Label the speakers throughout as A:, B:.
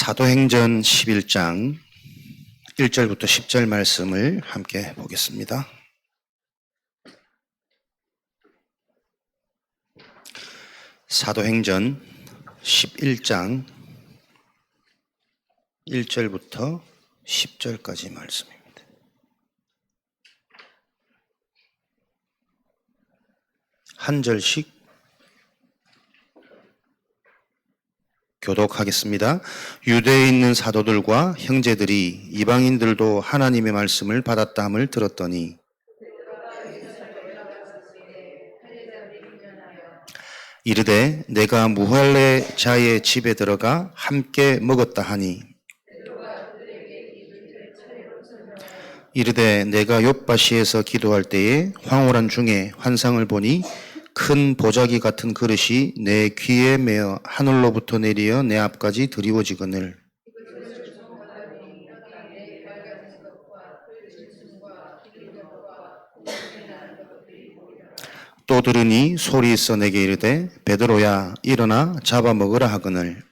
A: 사도행전 11장 1절부터 10절 말씀을 함께 보겠습니다. 사도행전 11장 1절부터 10절까지 말씀입니다. 한 절씩 교독하겠습니다. 유대에 있는 사도들과 형제들이 이방인들도 하나님의 말씀을 받았다 함을 들었더니 이르되 내가 무할레자의 집에 들어가 함께 먹었다 하니 이르되 내가 욥바시에서 기도할 때에 황홀한 중에 환상을 보니 큰 보자기 같은 그릇이 내 귀에 매어 하늘로부터 내리어 내 앞까지 드리워지거늘 또 들으니 소리 있어 내게 이르되 베드로야 일어나 잡아먹으라 하거늘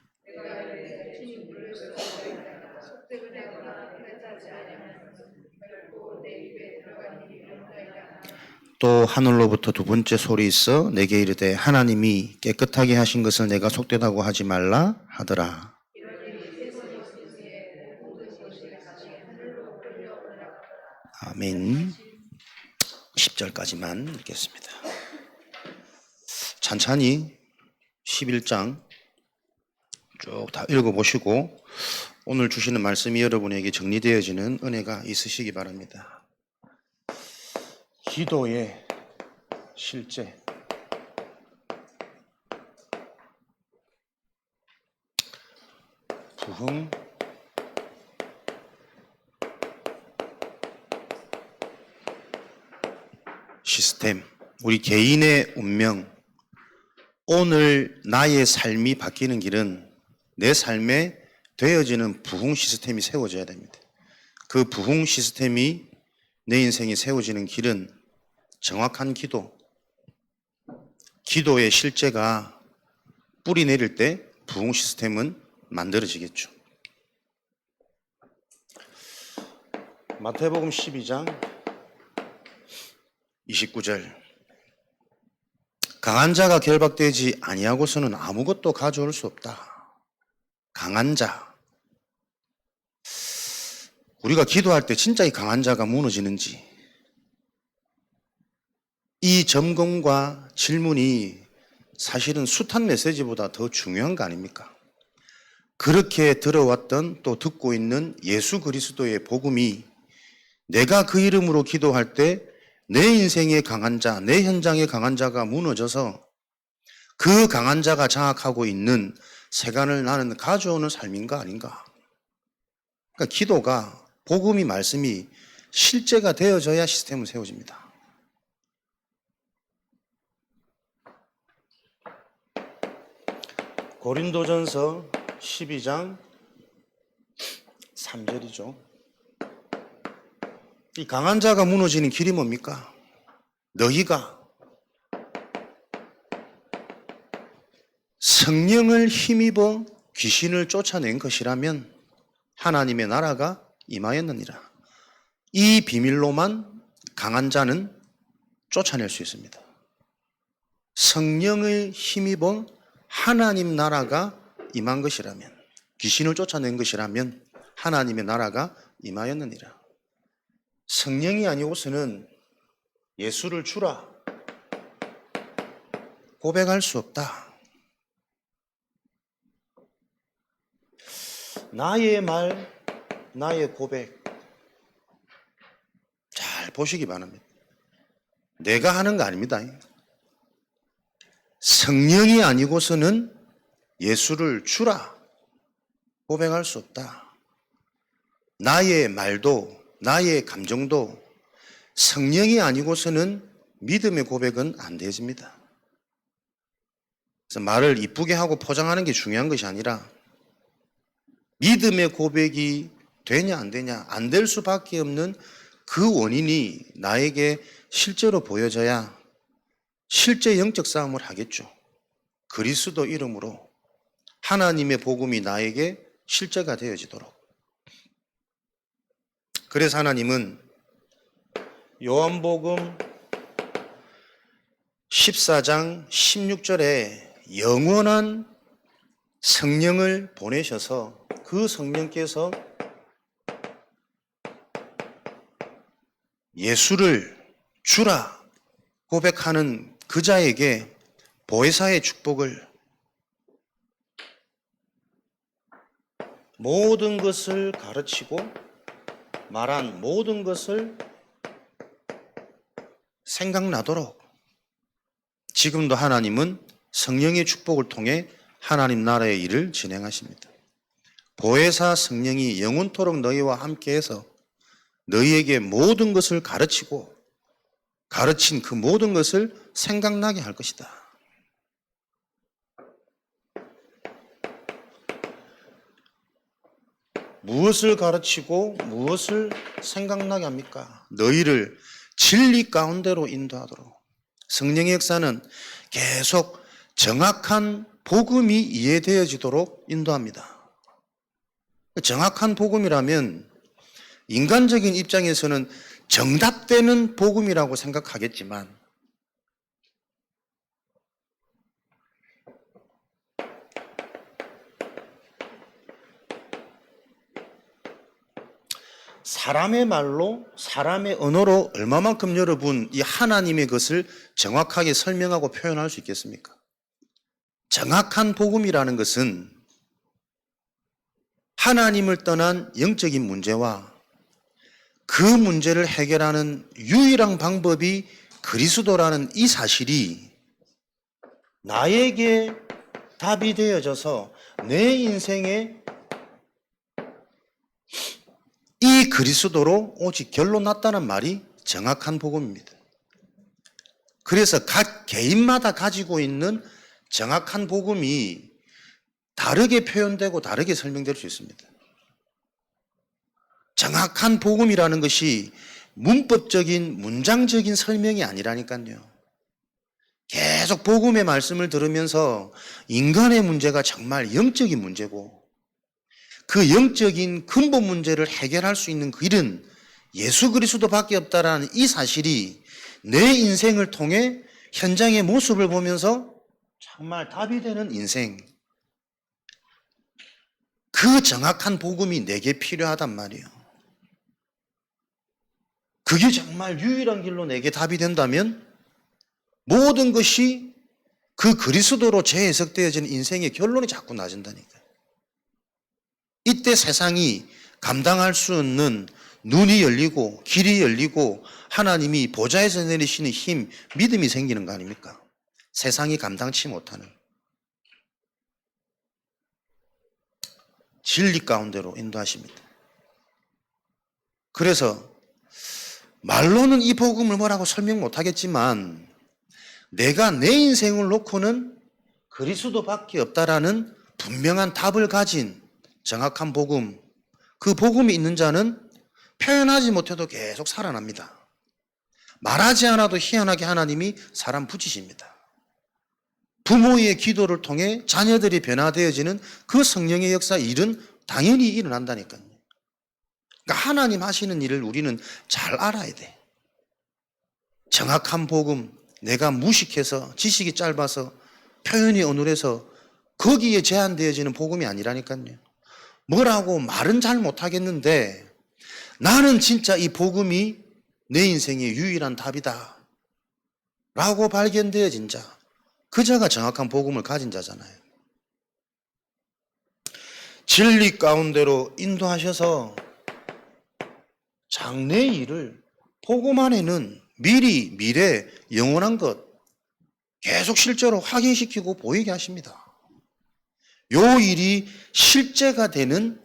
A: 또 하늘로부터 두 번째 소리 있어 내게 이르되 하나님이 깨끗하게 하신 것을 내가 속되다고 하지 말라 하더라. 아멘. 10절까지만 읽겠습니다. 찬찬히 11장 쭉 다 읽어보시고 오늘 주시는 말씀이 여러분에게 정리되어지는 은혜가 있으시기 바랍니다. 기도의 실제 부흥 시스템, 우리 개인의 운명, 오늘 나의 삶이 바뀌는 길은 내 삶에 되어지는 부흥 시스템이 세워져야 됩니다. 그 부흥 시스템이 내 인생이 세워지는 길은 정확한 기도, 기도의 실제가 뿌리 내릴 때 부흥 시스템은 만들어지겠죠. 마태복음 12장 29절 강한 자가 결박되지 아니하고서는 아무것도 가져올 수 없다. 강한 자, 우리가 기도할 때 진짜 이 강한 자가 무너지는지 이 점검과 질문이 사실은 숱한 메시지보다 더 중요한 거 아닙니까? 그렇게 들어왔던 또 듣고 있는 예수 그리스도의 복음이 내가 그 이름으로 기도할 때 내 인생의 강한 자, 내 현장의 강한 자가 무너져서 그 강한 자가 장악하고 있는 세간을 나는 가져오는 삶인가 아닌가? 그러니까 기도가 복음이 말씀이 실제가 되어져야 시스템은 세워집니다. 고린도전서 12장 3절이죠. 이 강한 자가 무너지는 길이 뭡니까? 너희가 성령을 힘입어 귀신을 쫓아낸 것이라면 하나님의 나라가 임하였느니라. 이 비밀로만 강한 자는 쫓아낼 수 있습니다. 성령을 힘입어 하나님 나라가 임한 것이라면, 귀신을 쫓아낸 것이라면 하나님의 나라가 임하였느니라. 성령이 아니고서는 예수를 주라 고백할 수 없다. 나의 말, 나의 고백 잘 보시기 바랍니다. 내가 하는 거 아닙니다. 성령이 아니고서는 예수를 주라 고백할 수 없다. 나의 말도 나의 감정도 성령이 아니고서는 믿음의 고백은 안 되집니다. 그래서 말을 이쁘게 하고 포장하는 게 중요한 것이 아니라 믿음의 고백이 되냐 안 되냐, 안 될 수밖에 없는 그 원인이 나에게 실제로 보여져야 실제 영적 싸움을 하겠죠. 그리스도 이름으로 하나님의 복음이 나에게 실제가 되어지도록. 그래서 하나님은 요한복음 14장 16절에 영원한 성령을 보내셔서 그 성령께서 예수를 주라 고백하는 그 자에게 보혜사의 축복을, 모든 것을 가르치고 말한 모든 것을 생각나도록, 지금도 하나님은 성령의 축복을 통해 하나님 나라의 일을 진행하십니다. 보혜사 성령이 영원토록 너희와 함께해서 너희에게 모든 것을 가르치고 가르친 그 모든 것을 생각나게 할 것이다. 무엇을 가르치고 무엇을 생각나게 합니까? 너희를 진리 가운데로 인도하도록. 성령의 역사는 계속 정확한 복음이 이해되어지도록 인도합니다. 정확한 복음이라면 인간적인 입장에서는 정답되는 복음이라고 생각하겠지만 사람의 말로, 사람의 언어로 얼마만큼 여러분 이 하나님의 것을 정확하게 설명하고 표현할 수 있겠습니까? 정확한 복음이라는 것은 하나님을 떠난 영적인 문제와 그 문제를 해결하는 유일한 방법이 그리스도라는 이 사실이 나에게 답이 되어져서 내 인생에 이 그리스도로 오직 결론 났다는 말이 정확한 복음입니다. 그래서 각 개인마다 가지고 있는 정확한 복음이 다르게 표현되고 다르게 설명될 수 있습니다. 정확한 복음이라는 것이 문법적인 문장적인 설명이 아니라니까요. 계속 복음의 말씀을 들으면서 인간의 문제가 정말 영적인 문제고 그 영적인 근본 문제를 해결할 수 있는 길은 예수 그리스도밖에 없다라는 이 사실이 내 인생을 통해 현장의 모습을 보면서 정말 답이 되는 인생, 그 정확한 복음이 내게 필요하단 말이에요. 그게 정말 유일한 길로 내게 답이 된다면 모든 것이 그 그리스도로 재해석되어지는 인생의 결론이 자꾸 낮은다니까요. 이때 세상이 감당할 수 없는 눈이 열리고 길이 열리고 하나님이 보좌에서 내리시는 힘, 믿음이 생기는 거 아닙니까? 세상이 감당치 못하는 진리 가운데로 인도하십니다. 그래서 말로는 이 복음을 뭐라고 설명 못하겠지만 내가 내 인생을 놓고는 그리스도밖에 없다라는 분명한 답을 가진 정확한 복음, 그 복음이 있는 자는 표현하지 못해도 계속 살아납니다. 말하지 않아도 희한하게 하나님이 사람 붙이십니다. 부모의 기도를 통해 자녀들이 변화되어지는 그 성령의 역사 일은 당연히 일어난다니까요. 그러니까 하나님 하시는 일을 우리는 잘 알아야 돼. 정확한 복음, 내가 무식해서 지식이 짧아서 표현이 어눌해서 거기에 제한되어지는 복음이 아니라니까요. 뭐라고 말은 잘 못하겠는데 나는 진짜 이 복음이 내 인생의 유일한 답이다 라고 발견되어진 자, 그 자가 정확한 복음을 가진 자잖아요. 진리 가운데로 인도하셔서 장래의 일을 복음 안에는 미리 미래 영원한 것 계속 실제로 확인시키고 보이게 하십니다. 요 일이 실제가 되는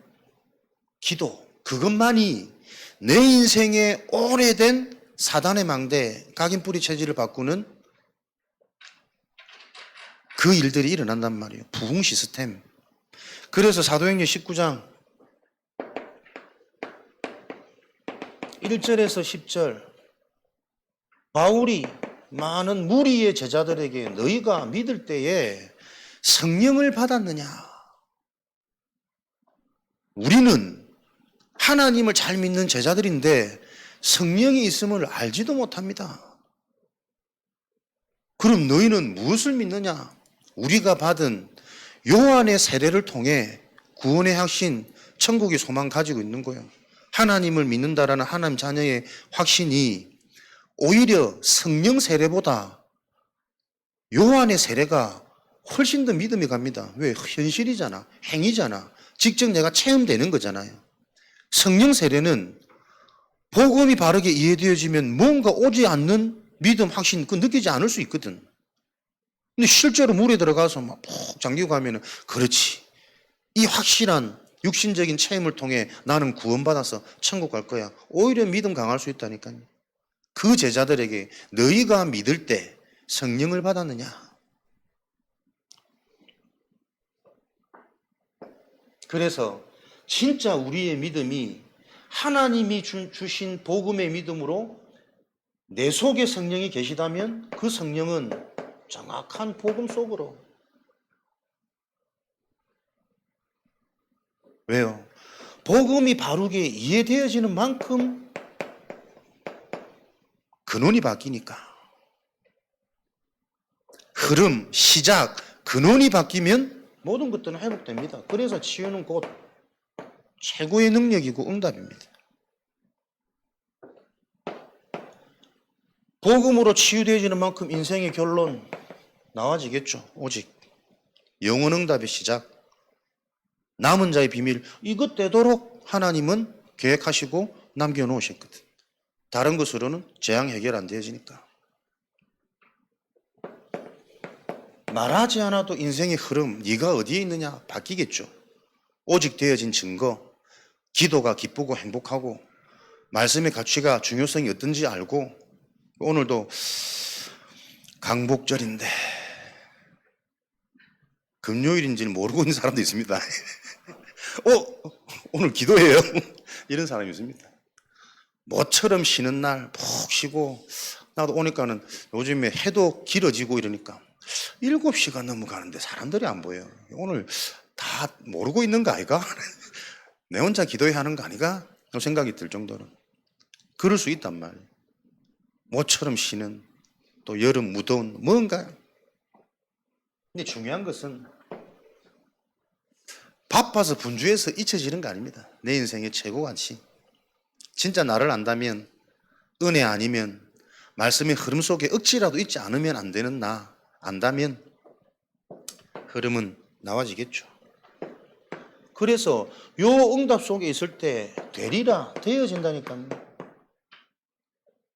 A: 기도, 그것만이 내 인생의 오래된 사단의 망대, 각인뿌리 체질을 바꾸는 그 일들이 일어난단 말이에요. 부흥 시스템. 그래서 사도행전 19장 1절에서 10절 바울이 많은 무리의 제자들에게 너희가 믿을 때에 성령을 받았느냐? 우리는 하나님을 잘 믿는 제자들인데 성령이 있음을 알지도 못합니다. 그럼 너희는 무엇을 믿느냐? 우리가 받은 요한의 세례를 통해 구원의 확신, 천국의 소망 가지고 있는 거예요. 하나님을 믿는다라는 하나님 자녀의 확신이 오히려 성령 세례보다 요한의 세례가 훨씬 더 믿음이 갑니다. 왜? 현실이잖아. 행위잖아. 직접 내가 체험되는 거잖아요. 성령 세례는 복음이 바르게 이해되어지면 뭔가 오지 않는 믿음, 확신, 그 느끼지 않을 수 있거든. 근데 실제로 물에 들어가서 막 푹 잠기고 가면은, 그렇지. 이 확실한 육신적인 체험을 통해 나는 구원받아서 천국 갈 거야. 오히려 믿음 강할 수 있다니까요. 그 제자들에게 너희가 믿을 때 성령을 받았느냐? 그래서 진짜 우리의 믿음이 하나님이 주신 복음의 믿음으로 내 속에 성령이 계시다면 그 성령은 정확한 복음 속으로. 왜요? 복음이 바르게 이해되어지는 만큼 근원이 바뀌니까. 흐름, 시작, 근원이 바뀌면 모든 것들은 회복됩니다. 그래서 치유는 곧 최고의 능력이고 응답입니다. 복음으로 치유되어지는 만큼 인생의 결론 나와지겠죠. 오직 영원 응답의 시작, 남은 자의 비밀, 이것 되도록 하나님은 계획하시고 남겨놓으셨거든. 다른 것으로는 재앙 해결 안 되어지니까. 말하지 않아도 인생의 흐름, 네가 어디에 있느냐 바뀌겠죠. 오직 되어진 증거, 기도가 기쁘고 행복하고 말씀의 가치가 중요성이 어떤지 알고. 오늘도 강복절인데 금요일인지는 모르고 있는 사람도 있습니다. 오늘 기도해요. 이런 사람이 있습니다. 모처럼 쉬는 날 푹 쉬고, 나도 오니까는 요즘에 해도 길어지고 이러니까 7시가 넘어가는데 사람들이 안 보여요. 오늘 다 모르고 있는 거 아이가? 내 혼자 기도해야 하는 거 아니가? 생각이 들 정도로. 그럴 수 있단 말이에요. 모처럼 쉬는, 또 여름 무더운 뭔가. 근데 중요한 것은 바빠서 분주해서 잊혀지는 거 아닙니다. 내 인생의 최고 가치. 진짜 나를 안다면, 은혜 아니면 말씀의 흐름 속에 억지라도 있지 않으면 안 되는 나 안다면 흐름은 나와지겠죠. 그래서 요 응답 속에 있을 때 되리라, 되어진다니까요.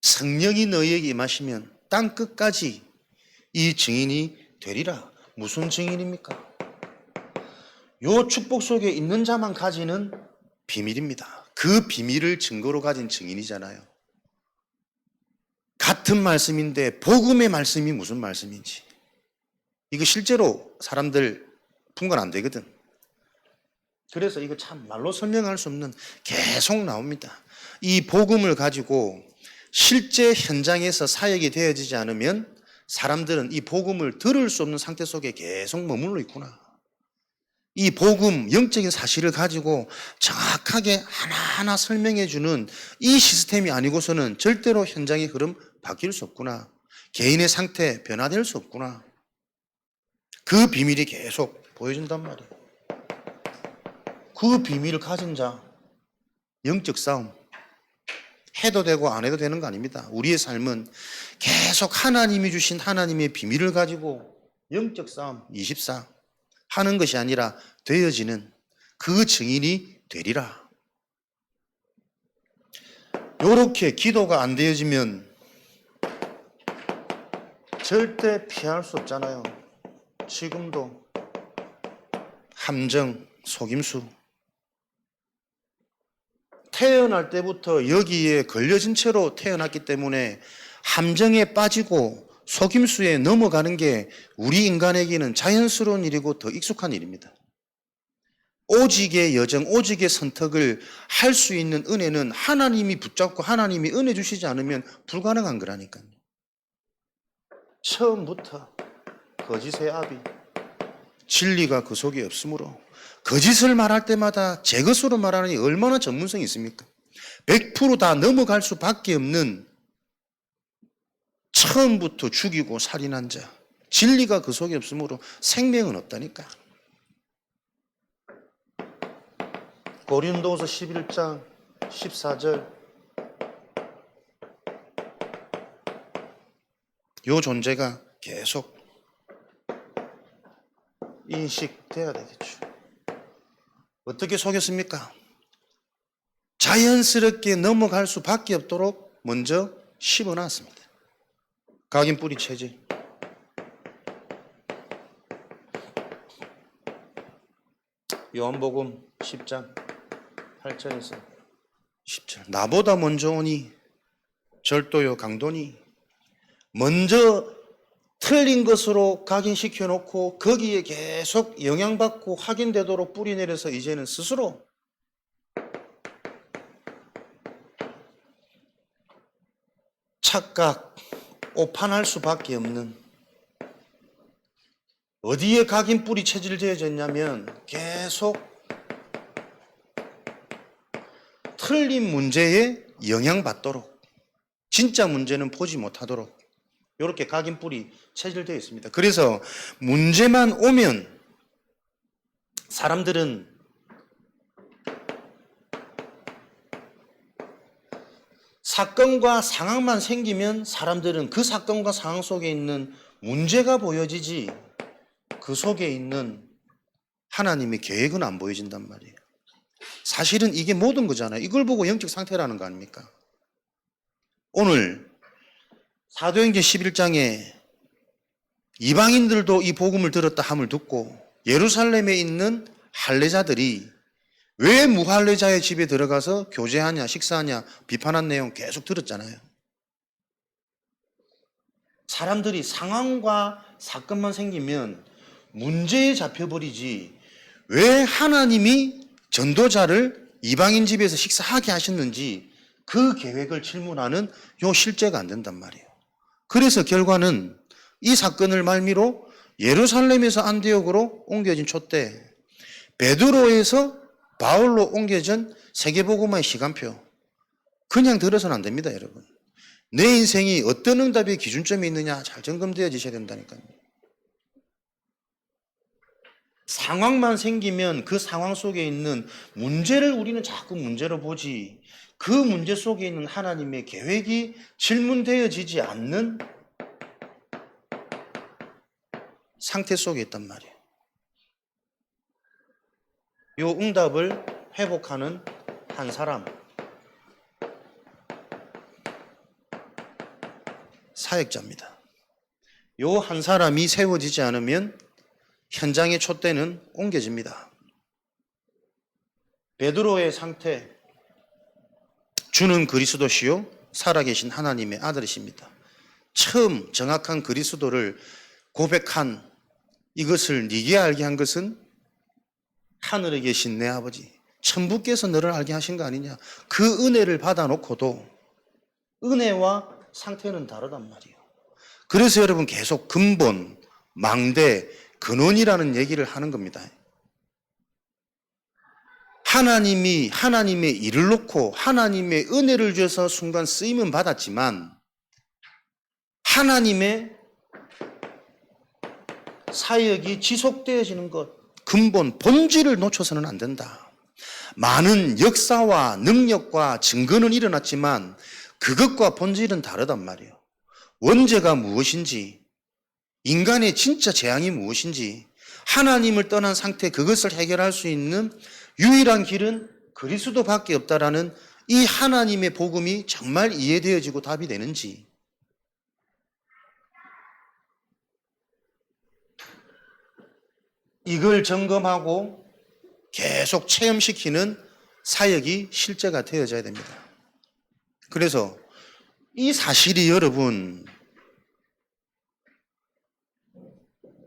A: 성령이 너희에게 임하시면 땅 끝까지 이 증인이 되리라. 무슨 증인입니까? 요 축복 속에 있는 자만 가지는 비밀입니다. 그 비밀을 증거로 가진 증인이잖아요. 같은 말씀인데 복음의 말씀이 무슨 말씀인지 이거 실제로 사람들 분간 안 되거든. 그래서 이거 참 말로 설명할 수 없는, 계속 나옵니다. 이 복음을 가지고 실제 현장에서 사역이 되어지지 않으면 사람들은 이 복음을 들을 수 없는 상태 속에 계속 머물러 있구나. 이 복음, 영적인 사실을 가지고 정확하게 하나하나 설명해 주는 이 시스템이 아니고서는 절대로 현장의 흐름 바뀔 수 없구나. 개인의 상태 변화될 수 없구나. 그 비밀이 계속 보여준단 말이에요. 그 비밀을 가진 자, 영적 싸움. 해도 되고 안 해도 되는 거 아닙니다. 우리의 삶은 계속 하나님이 주신 하나님의 비밀을 가지고 영적 싸움 24 하는 것이 아니라 되어지는 그 증인이 되리라. 이렇게 기도가 안 되어지면 절대 피할 수 없잖아요. 지금도 함정, 속임수. 태어날 때부터 여기에 걸려진 채로 태어났기 때문에 함정에 빠지고 속임수에 넘어가는 게 우리 인간에게는 자연스러운 일이고 더 익숙한 일입니다. 오직의 여정, 오직의 선택을 할 수 있는 은혜는 하나님이 붙잡고 하나님이 은혜 주시지 않으면 불가능한 거라니까요. 처음부터 거짓의 아비, 진리가 그 속에 없으므로 거짓을 말할 때마다 제 것으로 말하니 얼마나 전문성이 있습니까? 100%다 넘어갈 수밖에 없는 처음부터 죽이고 살인한 자. 진리가 그 속에 없으므로 생명은 없다니까. 고린도서 11장 14절. 요 존재가 계속 인식돼야 되겠죠. 어떻게 속였습니까? 자연스럽게 넘어갈 수밖에 없도록 먼저 씹어놨습니다. 각인 뿌리 체질. 요한복음 10장 8절에서 10절. 나보다 먼저 오니 절도요 강도니. 먼저 틀린 것으로 각인시켜 놓고 거기에 계속 영향받고 확인되도록 뿌리 내려서 이제는 스스로 착각, 오판할 수밖에 없는, 어디에 각인 뿌리 체질되어졌냐면 계속 틀린 문제에 영향받도록, 진짜 문제는 보지 못하도록 이렇게 각인 뿌리 체질되어 있습니다. 그래서 문제만 오면 사람들은 사건과 상황만 생기면 사람들은 그 사건과 상황 속에 있는 문제가 보여지지 그 속에 있는 하나님의 계획은 안 보여진단 말이에요. 사실은 이게 모든 거잖아요. 이걸 보고 영적 상태라는 거 아닙니까? 오늘 사도행전 11장에 이방인들도 이 복음을 들었다 함을 듣고 예루살렘에 있는 할례자들이 왜 무할례자의 집에 들어가서 교제하냐, 식사하냐, 비판한 내용 계속 들었잖아요. 사람들이 상황과 사건만 생기면 문제에 잡혀버리지 왜 하나님이 전도자를 이방인 집에서 식사하게 하셨는지 그 계획을 질문하는 요 실제가 안 된단 말이에요. 그래서 결과는 이 사건을 말미로 예루살렘에서 안디옥으로 옮겨진 촛대, 베드로에서 바울로 옮겨진 세계복음화의 시간표, 그냥 들어서는 안 됩니다, 여러분. 내 인생이 어떤 응답의 기준점이 있느냐 잘 점검되어지셔야 된다니까요. 상황만 생기면 그 상황 속에 있는 문제를 우리는 자꾸 문제로 보지 그 문제 속에 있는 하나님의 계획이 질문되어지지 않는 상태 속에 있단 말이에요. 요 응답을 회복하는 한 사람, 사역자입니다. 요 한 사람이 세워지지 않으면 현장의 촛대는 옮겨집니다. 베드로의 상태, 주는 그리스도시요 살아계신 하나님의 아들이십니다. 처음 정확한 그리스도를 고백한 이것을 네게 알게 한 것은 하늘에 계신 내 아버지 천부께서 너를 알게 하신 거 아니냐. 그 은혜를 받아놓고도 은혜와 상태는 다르단 말이에요. 그래서 여러분 계속 근본, 망대, 근원이라는 얘기를 하는 겁니다. 하나님이 하나님의 일을 놓고 하나님의 은혜를 줘서 순간 쓰임은 받았지만 하나님의 사역이 지속되어지는 것, 근본, 본질을 놓쳐서는 안 된다. 많은 역사와 능력과 증거는 일어났지만 그것과 본질은 다르단 말이에요. 원죄가 무엇인지, 인간의 진짜 재앙이 무엇인지, 하나님을 떠난 상태 그것을 해결할 수 있는 유일한 길은 그리스도밖에 없다라는 이 하나님의 복음이 정말 이해되어지고 답이 되는지, 이걸 점검하고 계속 체험시키는 사역이 실제가 되어져야 됩니다. 그래서 이 사실이 여러분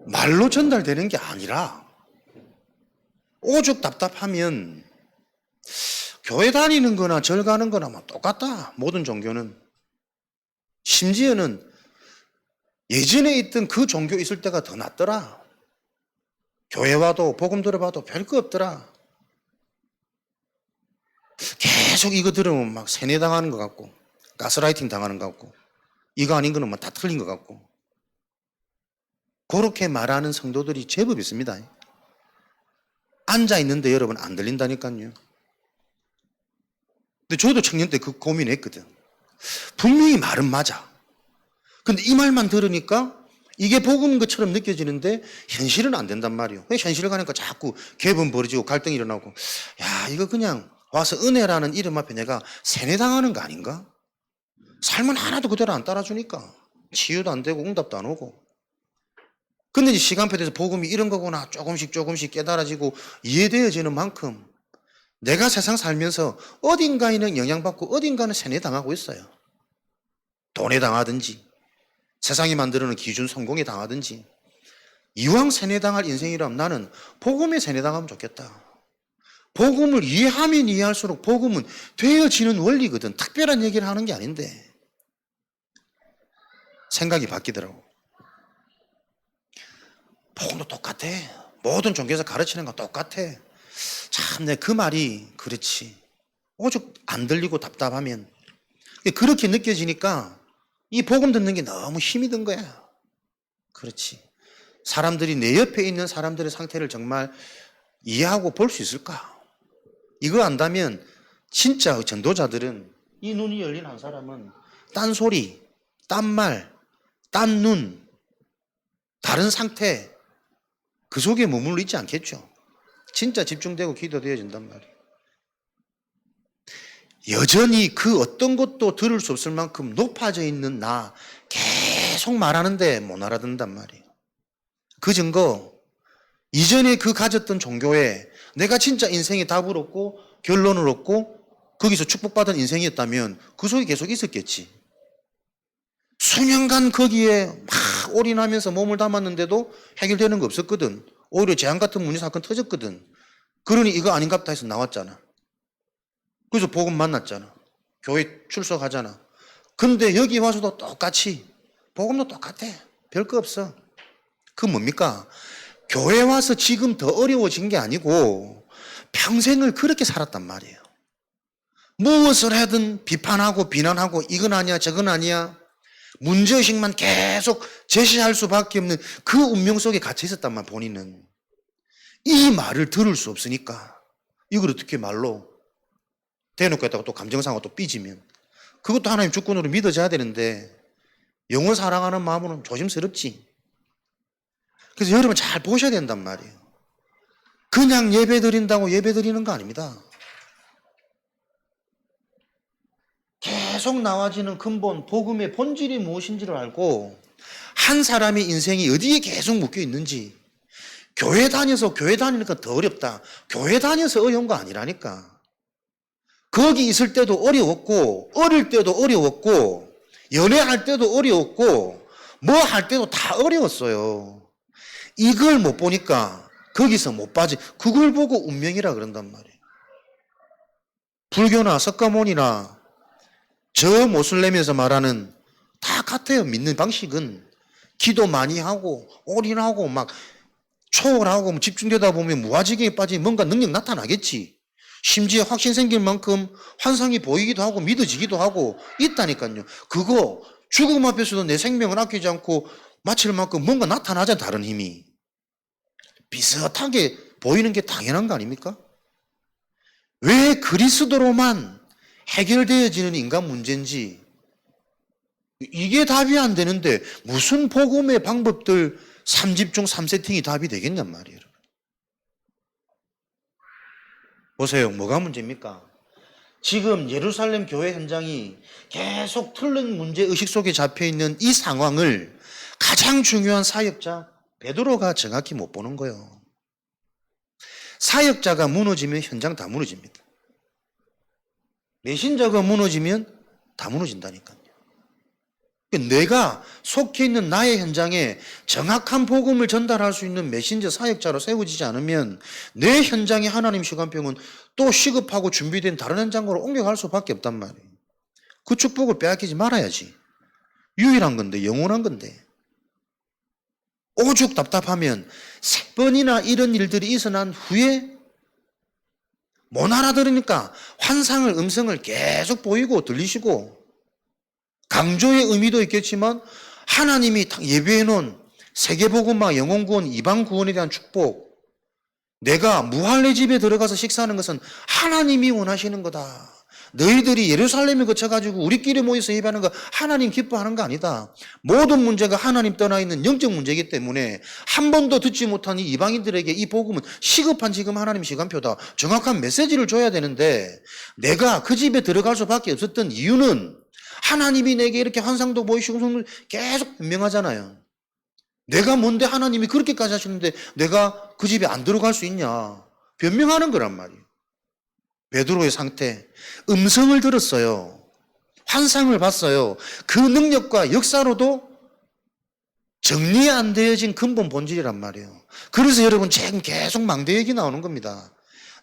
A: 말로 전달되는 게 아니라 오죽 답답하면 교회 다니는 거나 절 가는 거나 뭐 똑같다. 모든 종교는. 심지어는 예전에 있던 그 종교 있을 때가 더 낫더라. 교회 와도 복음 들어봐도 별거 없더라. 계속 이거 들으면 막 세뇌당하는 것 같고 가스라이팅 당하는 것 같고 이거 아닌 거는 막 다 틀린 것 같고 그렇게 말하는 성도들이 제법 있습니다. 앉아있는데 여러분 안 들린다니까요. 근데 저도 청년 때 그 고민했거든. 분명히 말은 맞아. 근데 이 말만 들으니까 이게 복음인 것처럼 느껴지는데 현실은 안 된단 말이에요. 현실을 가니까 자꾸 갭은 벌어지고 갈등이 일어나고 야 이거 그냥 와서 은혜라는 이름 앞에 내가 세뇌당하는 거 아닌가? 삶은 하나도 그대로 안 따라주니까 치유도 안 되고 응답도 안 오고 근데 이제 시간표에서 복음이 이런 거구나 조금씩 깨달아지고 이해되어지는 만큼 내가 세상 살면서 어딘가에는 영향받고 어딘가는 세뇌당하고 있어요. 돈에 당하든지 세상이 만들어놓은 기준 성공에 당하든지 이왕 세뇌당할 인생이라면 나는 복음에 세뇌당하면 좋겠다. 복음을 이해하면 이해할수록 복음은 되어지는 원리거든. 특별한 얘기를 하는 게 아닌데 생각이 바뀌더라고. 복음도 똑같아. 모든 종교에서 가르치는 건 똑같아. 참, 내 그 말이 그렇지. 오죽 안 들리고 답답하면. 그렇게 느껴지니까 이 복음 듣는 게 너무 힘이 든 거야. 그렇지. 사람들이 내 옆에 있는 사람들의 상태를 정말 이해하고 볼 수 있을까? 이거 안다면 진짜 전도자들은 이 눈이 열린 한 사람은 딴소리, 딴말, 딴눈, 다른 상태 그 속에 머물러 있지 않겠죠. 진짜 집중되고 기도되어진단 말이에요. 여전히 그 어떤 것도 들을 수 없을 만큼 높아져 있는 나 계속 말하는데 못 알아듣는단 말이에요. 그 증거 이전에 그 가졌던 종교에 내가 진짜 인생에 답을 얻고 결론을 얻고 거기서 축복받은 인생이었다면 그 속에 계속 있었겠지. 수년간 거기에 막 올인하면서 몸을 담았는데도 해결되는 거 없었거든. 오히려 재앙 같은 문제 사건 터졌거든. 그러니 이거 아닌갑다 해서 나왔잖아. 그래서 복음 만났잖아. 교회 출석하잖아. 근데 여기 와서도 똑같이 복음도 똑같아. 별거 없어. 그 뭡니까? 교회 와서 지금 더 어려워진 게 아니고 평생을 그렇게 살았단 말이에요. 무엇을 하든 비판하고 비난하고 이건 아니야 저건 아니야 문제의식만 계속 제시할 수밖에 없는 그 운명 속에 갇혀 있었단 말이야. 본인은 이 말을 들을 수 없으니까 이걸 어떻게 말로 대놓고 했다가 또 감정상하고 또 삐지면 그것도 하나님 주권으로 믿어져야 되는데 영혼 사랑하는 마음으로는 조심스럽지. 그래서 여러분 잘 보셔야 된단 말이에요. 그냥 예배 드린다고 예배 드리는 거 아닙니다. 계속 나와지는 근본, 복음의 본질이 무엇인지를 알고 한 사람의 인생이 어디에 계속 묶여 있는지 교회 다니니까 더 어렵다. 교회 다녀서 어려운 거 아니라니까. 거기 있을 때도 어려웠고 어릴 때도 어려웠고 연애할 때도 어려웠고 뭐 할 때도 다 어려웠어요. 이걸 못 보니까 거기서 못 빠지. 그걸 보고 운명이라 그런단 말이에요. 불교나 석가모니나 저 모슬렘에서 말하는 다 같아요. 믿는 방식은 기도 많이 하고 올인하고 막 초월하고 집중되다 보면 무아지경에 빠지면 뭔가 능력 나타나겠지. 심지어 확신 생길 만큼 환상이 보이기도 하고 믿어지기도 하고 있다니까요. 그거 죽음 앞에서도 내 생명을 아끼지 않고 마칠 만큼 뭔가 나타나자. 다른 힘이 비슷하게 보이는 게 당연한 거 아닙니까? 왜 그리스도로만 해결되어지는 인간 문제인지 이게 답이 안 되는데 무슨 복음의 방법들 3집중 3세팅이 답이 되겠냔 말이에요. 보세요. 뭐가 문제입니까? 지금 예루살렘 교회 현장이 계속 틀린 문제의식 속에 잡혀있는 이 상황을 가장 중요한 사역자 베드로가 정확히 못 보는 거예요. 사역자가 무너지면 현장 다 무너집니다. 메신저가 무너지면 다 무너진다니까요. 내가 속해 있는 나의 현장에 정확한 복음을 전달할 수 있는 메신저 사역자로 세워지지 않으면 내 현장의 하나님 시간표는 또 시급하고 준비된 다른 현장으로 옮겨갈 수밖에 없단 말이에요. 그 축복을 빼앗기지 말아야지. 유일한 건데 영원한 건데 오죽 답답하면 3번이나 이런 일들이 있어 난 후에 못 알아들으니까 환상을, 음성을 계속 보이고 들리시고, 강조의 의미도 있겠지만 하나님이 예비해 놓은 세계복음화, 영혼구원, 이방구원에 대한 축복, 내가 무할례 집에 들어가서 식사하는 것은 하나님이 원하시는 거다. 너희들이 예루살렘에 거쳐가지고 우리끼리 모여서 예배하는 거 하나님 기뻐하는 거 아니다. 모든 문제가 하나님 떠나 있는 영적 문제이기 때문에 한 번도 듣지 못한 이 이방인들에게 이 복음은 시급한 지금 하나님 시간표다. 정확한 메시지를 줘야 되는데, 내가 그 집에 들어갈 수밖에 없었던 이유는 하나님이 내게 이렇게 환상도 보이시고 계속 변명하잖아요. 내가 뭔데 하나님이 그렇게까지 하시는데 내가 그 집에 안 들어갈 수 있냐. 변명하는 거란 말이에요. 베드로의 상태, 음성을 들었어요. 환상을 봤어요. 그 능력과 역사로도 정리 안 되어진 근본 본질이란 말이에요. 그래서 여러분 지금 계속 망대 얘기 나오는 겁니다.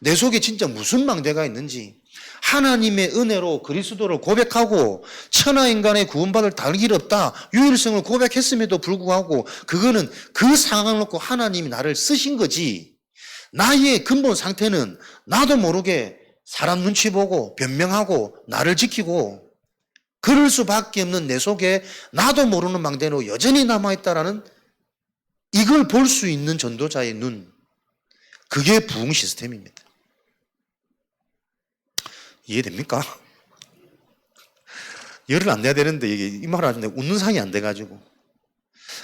A: 내 속에 진짜 무슨 망대가 있는지, 하나님의 은혜로 그리스도를 고백하고 천하인간의 구원받을 다른 길 없다, 유일성을 고백했음에도 불구하고 그거는 그 상황을 놓고 하나님이 나를 쓰신 거지, 나의 근본 상태는 나도 모르게 사람 눈치 보고 변명하고 나를 지키고 그럴 수밖에 없는 내 속에 나도 모르는 망대로 여전히 남아있다라는, 이걸 볼 수 있는 전도자의 눈, 그게 부흥 시스템입니다. 이해됩니까? 열을 안 내야 되는데 이 말을 하는데 웃는 상이 안 돼가지고,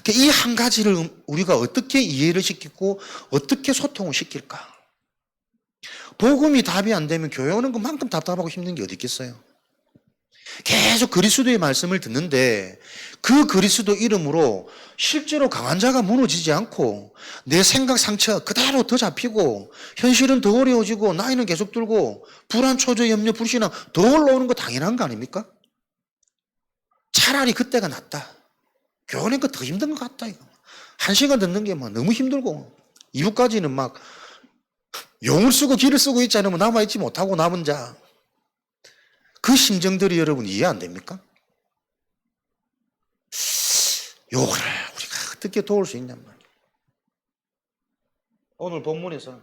A: 이 한 가지를 우리가 어떻게 이해를 시키고 어떻게 소통을 시킬까? 복음이 답이 안 되면 교회 오는 것만큼 답답하고 힘든 게 어디 있겠어요? 계속 그리스도의 말씀을 듣는데 그 그리스도 이름으로 실제로 강한 자가 무너지지 않고 내 생각 상처 그대로 더 잡히고 현실은 더 어려워지고 나이는 계속 들고 불안, 초조, 염려, 불신앙 더 올라오는 거 당연한 거 아닙니까? 차라리 그때가 낫다. 교회 오는 거 더 힘든 것 같다. 이거. 1시간 듣는 게 막 너무 힘들고 이후까지는 막 용을 쓰고 기를 쓰고 있지 않으면 남아있지 못하고 남은 자, 그 심정들이 여러분 이해 안 됩니까? 요거를 우리가 어떻게 도울 수 있냔 말이에요. 오늘 본문에서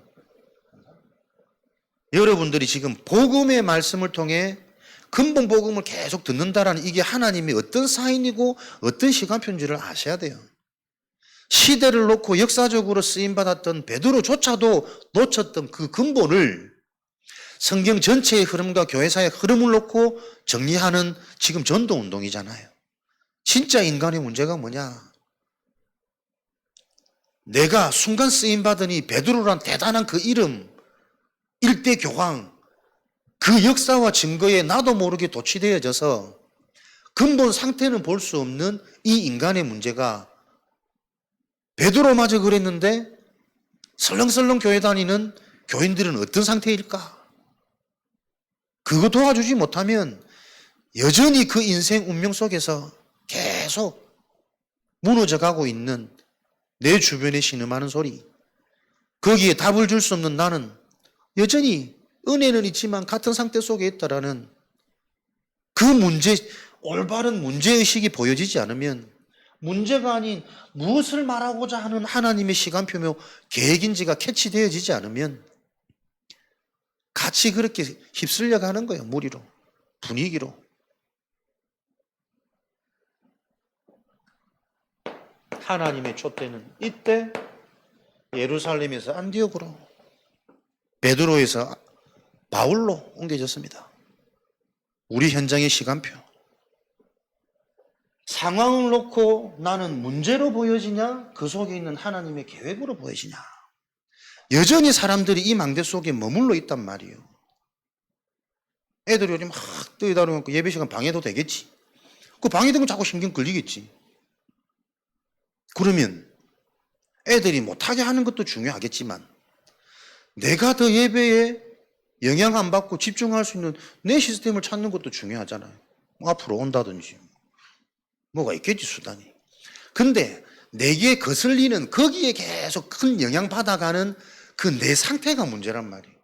A: 여러분들이 지금 복음의 말씀을 통해 근본 복음을 계속 듣는다라는, 이게 하나님이 어떤 사인이고 어떤 시간표인지를 아셔야 돼요. 시대를 놓고 역사적으로 쓰임받았던 베드로조차도 놓쳤던 그 근본을 성경 전체의 흐름과 교회사의 흐름을 놓고 정리하는 지금 전도운동이잖아요. 진짜 인간의 문제가 뭐냐? 내가 순간 쓰임받으니 베드로란 대단한 그 이름, 일대 교황, 그 역사와 증거에 나도 모르게 도취되어져서 근본 상태는 볼 수 없는 이 인간의 문제가, 베드로마저 그랬는데 설렁설렁 교회 다니는 교인들은 어떤 상태일까? 그거 도와주지 못하면 여전히 그 인생 운명 속에서 계속 무너져가고 있는 내 주변에 신음하는 소리, 거기에 답을 줄 수 없는 나는 여전히 은혜는 있지만 같은 상태 속에 있다라는 그 문제, 올바른 문제의식이 보여지지 않으면, 문제가 아닌 무엇을 말하고자 하는 하나님의 시간표며 계획인지가 캐치되어지지 않으면 같이 그렇게 휩쓸려 가는 거예요. 무리로, 분위기로. 하나님의 촛대는 이때 예루살렘에서 안디옥으로, 베드로에서 바울로 옮겨졌습니다. 우리 현장의 시간표. 상황을 놓고 나는 문제로 보여지냐, 그 속에 있는 하나님의 계획으로 보여지냐. 여전히 사람들이 이 망대 속에 머물러 있단 말이에요. 애들이 요즘 막 떠다니고 예배 시간 방해도 되겠지. 그 방해되면 자꾸 신경 걸리겠지. 그러면 애들이 못하게 하는 것도 중요하겠지만 내가 더 예배에 영향 안 받고 집중할 수 있는 내 시스템을 찾는 것도 중요하잖아요. 뭐 앞으로 온다든지 뭐가 있겠지, 수단이. 근데 내게 거슬리는, 거기에 계속 큰 영향 받아가는 그 내 상태가 문제란 말이에요.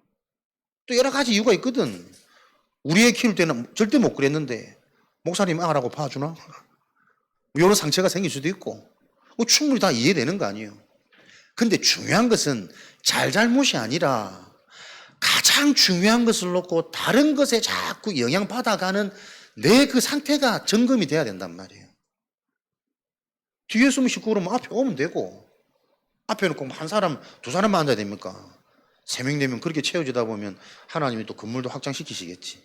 A: 또 여러 가지 이유가 있거든. 우리 애 키울 때는 절대 못 그랬는데 목사님 아라고 봐주나? 이런 상처가 생길 수도 있고, 충분히 다 이해되는 거 아니에요. 근데 중요한 것은 잘잘못이 아니라 가장 중요한 것을 놓고 다른 것에 자꾸 영향받아가는 내 그 상태가 점검이 돼야 된단 말이에요. 뒤에 숨이 쉽고 그러면 앞에 오면 되고, 앞에 놓고 한 사람, 두 사람만 앉아야 됩니까? 3명, 4명 그렇게 채워지다 보면 하나님이 또 건물도 확장시키시겠지.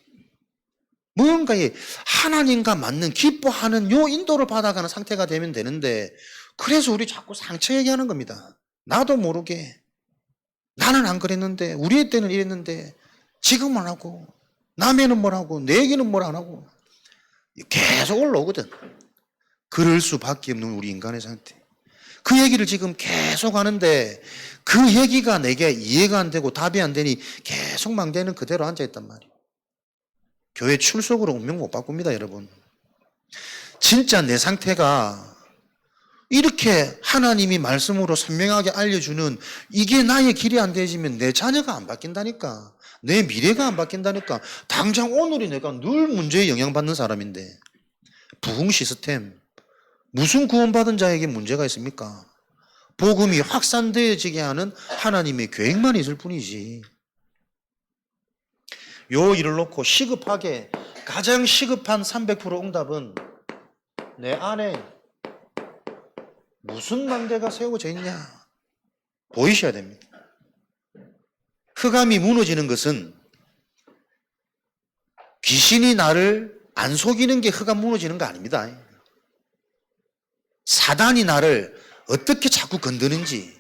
A: 뭔가에 하나님과 맞는 기뻐하는 요 인도를 받아가는 상태가 되면 되는데, 그래서 우리 자꾸 상처 얘기하는 겁니다. 나도 모르게 나는 안 그랬는데, 우리 때는 이랬는데 지금은 하고, 남에는 뭘 하고 내 얘기는 뭘 안 하고 계속 올라오거든. 그럴 수밖에 없는 우리 인간의 상태. 그 얘기를 지금 계속 하는데 그 얘기가 내게 이해가 안 되고 답이 안 되니 계속 망대는 그대로 앉아있단 말이에요. 교회 출석으로 운명 못 바꿉니다, 여러분. 진짜 내 상태가 이렇게 하나님이 말씀으로 선명하게 알려주는 이게 나의 길이 안 되어지면 내 자녀가 안 바뀐다니까. 내 미래가 안 바뀐다니까. 당장 오늘이 내가 늘 문제에 영향받는 사람인데, 부흥 시스템, 무슨 구원받은 자에게 문제가 있습니까? 복음이 확산되어지게 하는 하나님의 계획만 있을 뿐이지. 요 일을 놓고 시급하게, 가장 시급한 300% 응답은 내 안에 무슨 망대가 세워져 있냐 보이셔야 됩니다. 흑암이 무너지는 것은 귀신이 나를 안 속이는 게 흑암 무너지는 거 아닙니다. 사단이 나를 어떻게 자꾸 건드는지,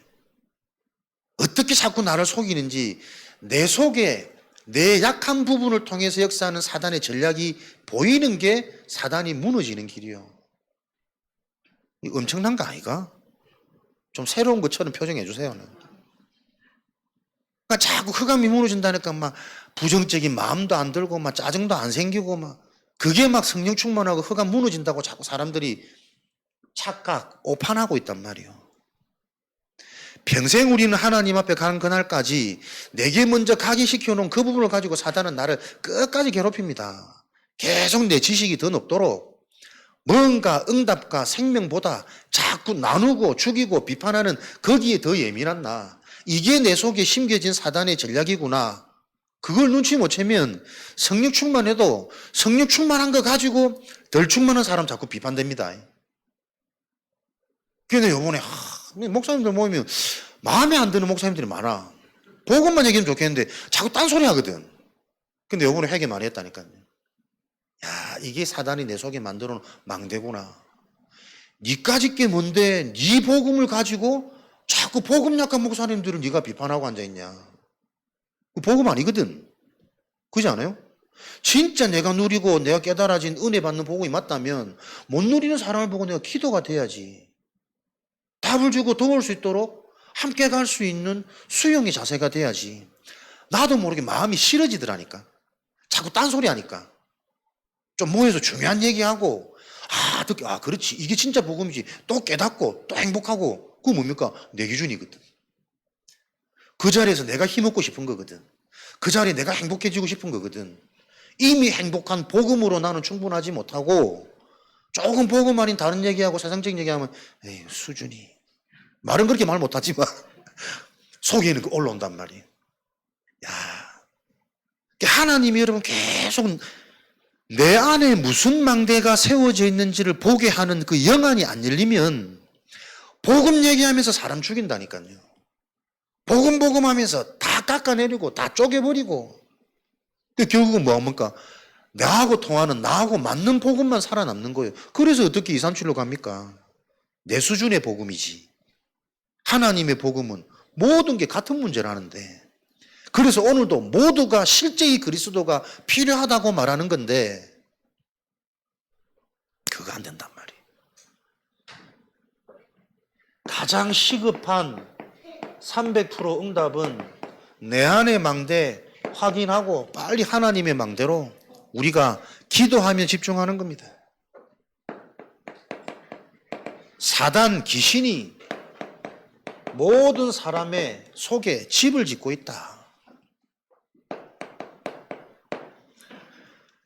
A: 어떻게 자꾸 나를 속이는지, 내 속에 내 약한 부분을 통해서 역사하는 사단의 전략이 보이는 게 사단이 무너지는 길이요. 엄청난 거 아이가? 좀 새로운 것처럼 표정해 주세요. 그러니까 자꾸 흑암이 무너진다니까 막 부정적인 마음도 안 들고 막 짜증도 안 생기고 막 그게 막 성령 충만하고 흑암 무너진다고 자꾸 사람들이 착각, 오판하고 있단 말이에요. 평생 우리는 하나님 앞에 가는 그날까지 내게 먼저 각인시켜놓은 그 부분을 가지고 사단은 나를 끝까지 괴롭힙니다. 계속 내 지식이 더 높도록 뭔가 응답과 생명보다 자꾸 나누고 죽이고 비판하는 거기에 더 예민한 나. 이게 내 속에 심겨진 사단의 전략이구나. 그걸 눈치 못 채면 성령 충만해도 성령 충만한 거 가지고 덜 충만한 사람 자꾸 비판됩니다. 근데 요번에 목사님들 모이면 마음에 안 드는 목사님들이 많아. 복음만 얘기하면 좋겠는데 자꾸 딴소리 하거든. 근데 요번에 회개 많이 했다니까요. 야, 이게 사단이 내 속에 만들어 놓은 망대구나. 니까짓 게 뭔데 니 복음을 가지고 자꾸 복음 약한 목사님들을 네가 비판하고 앉아있냐. 그 복음 아니거든. 그렇지 않아요? 진짜 내가 누리고 내가 깨달아진 은혜 받는 복음이 맞다면 못 누리는 사람을 보고 내가 기도가 돼야지. 답을 주고 도울 수 있도록 함께 갈 수 있는 수용의 자세가 돼야지. 나도 모르게 마음이 싫어지더라니까. 자꾸 딴소리 하니까. 좀 모여서 중요한 얘기하고, 그렇지. 이게 진짜 복음이지. 또 깨닫고, 또 행복하고. 그거 뭡니까? 내 기준이거든. 그 자리에서 내가 힘없고 싶은 거거든. 그 자리에 내가 행복해지고 싶은 거거든. 이미 행복한 복음으로 나는 충분하지 못하고, 조금 복음 아닌 다른 얘기하고 세상적인 얘기하면, 에이, 수준이. 말은 그렇게 말 못하지만, 속에는 올라온단 말이에요. 야, 하나님이 여러분 계속 내 안에 무슨 망대가 세워져 있는지를 보게 하는 그 영안이 안 열리면 복음 얘기하면서 사람 죽인다니까요. 복음 하면서 다 깎아내리고 다 쪼개버리고 결국은 뭐합니까? 나하고 통하는 나하고 맞는 복음만 살아남는 거예요. 그래서 어떻게 237로 갑니까? 내 수준의 복음이지. 하나님의 복음은 모든 게 같은 문제라는데 그래서 오늘도 모두가 실제 이 그리스도가 필요하다고 말하는 건데 그거 안 된단 말이에요. 가장 시급한 300% 응답은 내 안의 망대 확인하고 빨리 하나님의 망대로 우리가 기도하며 집중하는 겁니다. 사단 귀신이 모든 사람의 속에 집을 짓고 있다.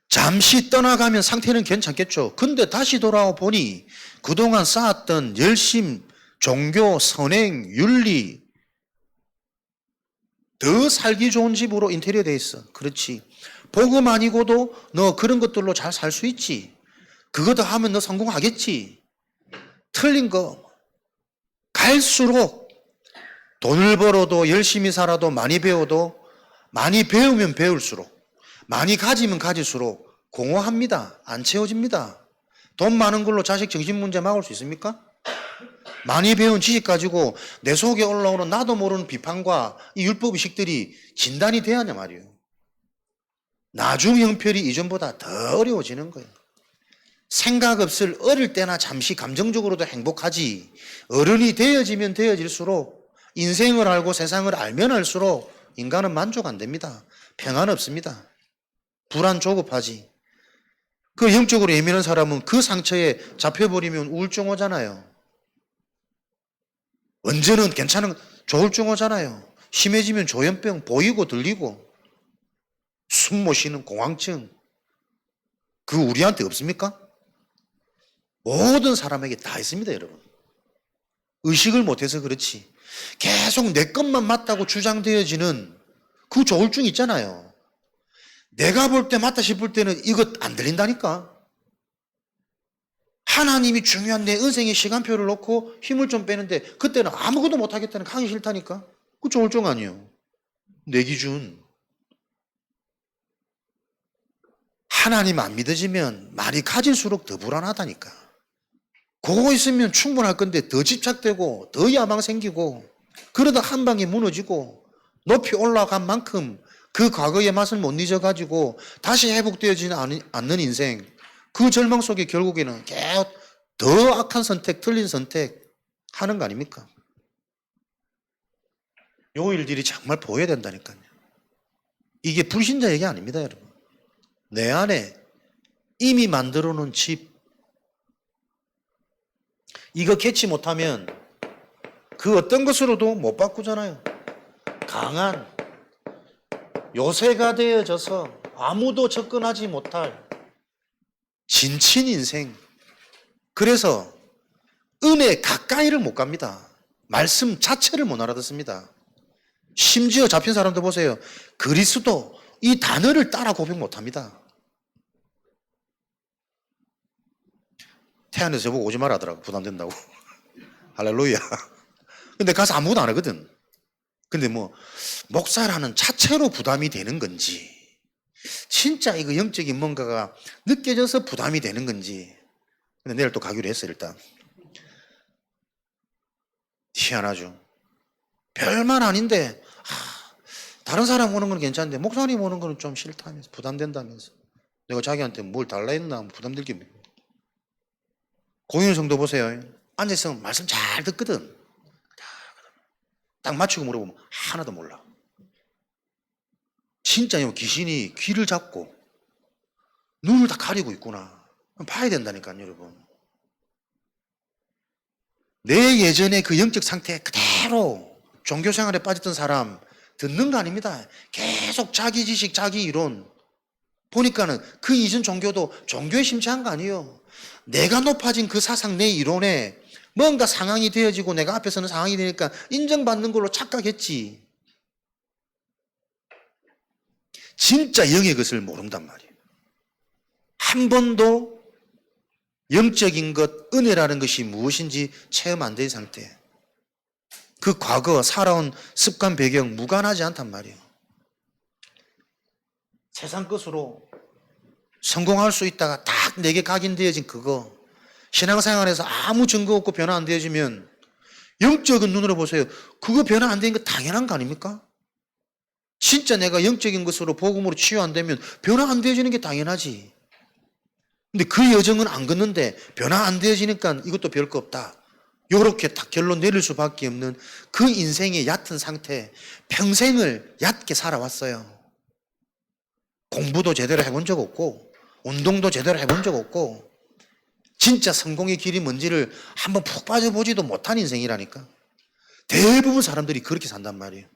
A: 잠시 떠나가면 상태는 괜찮겠죠. 근데 다시 돌아와 보니 그동안 쌓았던 열심, 종교, 선행, 윤리, 더 살기 좋은 집으로 인테리어 돼 있어. 그렇지. 복음 아니고도 너 그런 것들로 잘 살 수 있지. 그거 더 하면 너 성공하겠지. 틀린 거. 갈수록 돈을 벌어도 열심히 살아도 많이 배워도 많이 배우면 배울수록 많이 가지면 가질수록 공허합니다. 안 채워집니다. 돈 많은 걸로 자식 정신 문제 막을 수 있습니까? 많이 배운 지식 가지고 내 속에 올라오는 나도 모르는 비판과 이 율법 의식들이 진단이 돼야 하냐 말이에요. 나중 형편이 이전보다 더 어려워지는 거예요. 생각 없을 어릴 때나 잠시 감정적으로도 행복하지 어른이 되어지면 되어질수록 인생을 알고 세상을 알면 알수록 인간은 만족 안 됩니다. 평안 없습니다. 불안 조급하지. 그 영적으로 예민한 사람은 그 상처에 잡혀버리면 우울증 오잖아요. 언제는 괜찮은 조울증 오잖아요. 심해지면 조현병 보이고 들리고 숨 못 쉬는 공황증. 그거 우리한테 없습니까? 모든 사람에게 다 있습니다, 여러분. 의식을 못해서 그렇지. 계속 내 것만 맞다고 주장되어지는 그 조울증 있잖아요. 내가 볼 때 맞다 싶을 때는 이것 안 들린다니까. 하나님이 중요한 내 인생의 시간표를 놓고 힘을 좀 빼는데 그때는 아무것도 못하겠다는 하기 싫다니까. 그 조울증 아니에요. 내 기준. 하나님 안 믿어지면 많이 가질수록 더 불안하다니까. 그거 있으면 충분할 건데 더 집착되고 더 야망 생기고 그러다 한 방에 무너지고 높이 올라간 만큼 그 과거의 맛을 못 잊어가지고 다시 회복되어지지 않는 인생, 그 절망 속에 결국에는 계속 더 악한 선택, 틀린 선택 하는 거 아닙니까? 요 일들이 정말 보여야 된다니까요. 이게 불신자 얘기 아닙니다, 여러분. 내 안에 이미 만들어 놓은 집, 이거 개치 못하면 그 어떤 것으로도 못 바꾸잖아요. 강한 요새가 되어져서 아무도 접근하지 못할 진친 인생. 그래서 은혜 가까이를 못 갑니다. 말씀 자체를 못 알아듣습니다. 심지어 잡힌 사람도 보세요. 그리스도 이 단어를 따라 고백 못합니다. 태안에서 저보고 오지 마라 하더라고. 부담된다고. 할렐루야. 근데 가서 아무것도 안 하거든. 근데 뭐 목사라는 자체로 부담이 되는 건지 진짜 이거 영적인 뭔가가 느껴져서 부담이 되는 건지. 근데 내일 또 가기로 했어. 일단 희한하죠. 별말 아닌데 다른 사람 오는 건 괜찮은데 목사님 오는 거는 좀 싫다면서 부담된다면서. 내가 자기한테 뭘 달라 했나 부담들게. 고인 성도 보세요. 앉아있으면 말씀 잘 듣거든. 딱 맞추고 물어보면 하나도 몰라. 진짜 귀신이 귀를 잡고 눈을 다 가리고 있구나. 봐야 된다니까요, 여러분. 내 예전의 그 영적 상태 그대로 종교생활에 빠졌던 사람 듣는 거 아닙니다. 계속 자기 지식, 자기 이론. 보니까는 그 이전 종교도 종교에 심취한 거 아니에요. 내가 높아진 그 사상, 내 이론에 뭔가 상황이 되어지고 내가 앞에 서는 상황이 되니까 인정받는 걸로 착각했지. 진짜 영의 것을 모른단 말이에요. 한 번도 영적인 것, 은혜라는 것이 무엇인지 체험 안 된 상태. 그 과거 살아온 습관, 배경 무관하지 않단 말이에요. 세상 것으로 성공할 수 있다가 딱 내게 각인되어진 그거, 신앙생활에서 아무 증거 없고 변화 안 되어지면 영적인 눈으로 보세요. 그거 변화 안 되는 거 당연한 거 아닙니까? 진짜 내가 영적인 것으로 복음으로 치유 안 되면 변화 안 되어지는 게 당연하지. 근데 그 여정은 안 걷는데 변화 안 되어지니까 이것도 별거 없다. 요렇게 딱 결론 내릴 수밖에 없는 그 인생의 얕은 상태, 평생을 얕게 살아왔어요. 공부도 제대로 해본 적 없고 운동도 제대로 해본 적 없고 진짜 성공의 길이 뭔지를 한번 푹 빠져보지도 못한 인생이라니까. 대부분 사람들이 그렇게 산단 말이에요.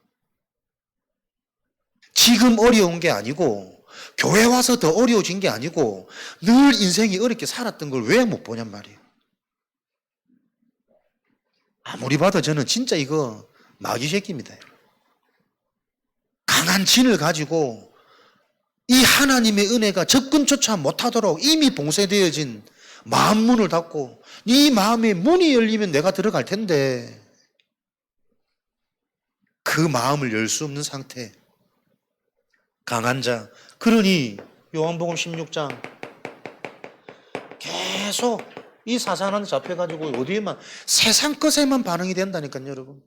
A: 지금 어려운 게 아니고 교회 와서 더 어려워진 게 아니고 늘 인생이 어렵게 살았던 걸 왜 못 보냔 말이에요. 아무리 봐도 저는 진짜 이거 마귀 새끼입니다. 강한 진을 가지고 이 하나님의 은혜가 접근조차 못하도록 이미 봉쇄되어진 마음 문을 닫고 이 마음의 문이 열리면 내가 들어갈 텐데 그 마음을 열 수 없는 상태. 강한 자. 그러니 요한복음 16장 계속 이 사단한테 잡혀가지고 어디에만 세상 것에만 반응이 된다니까요, 여러분.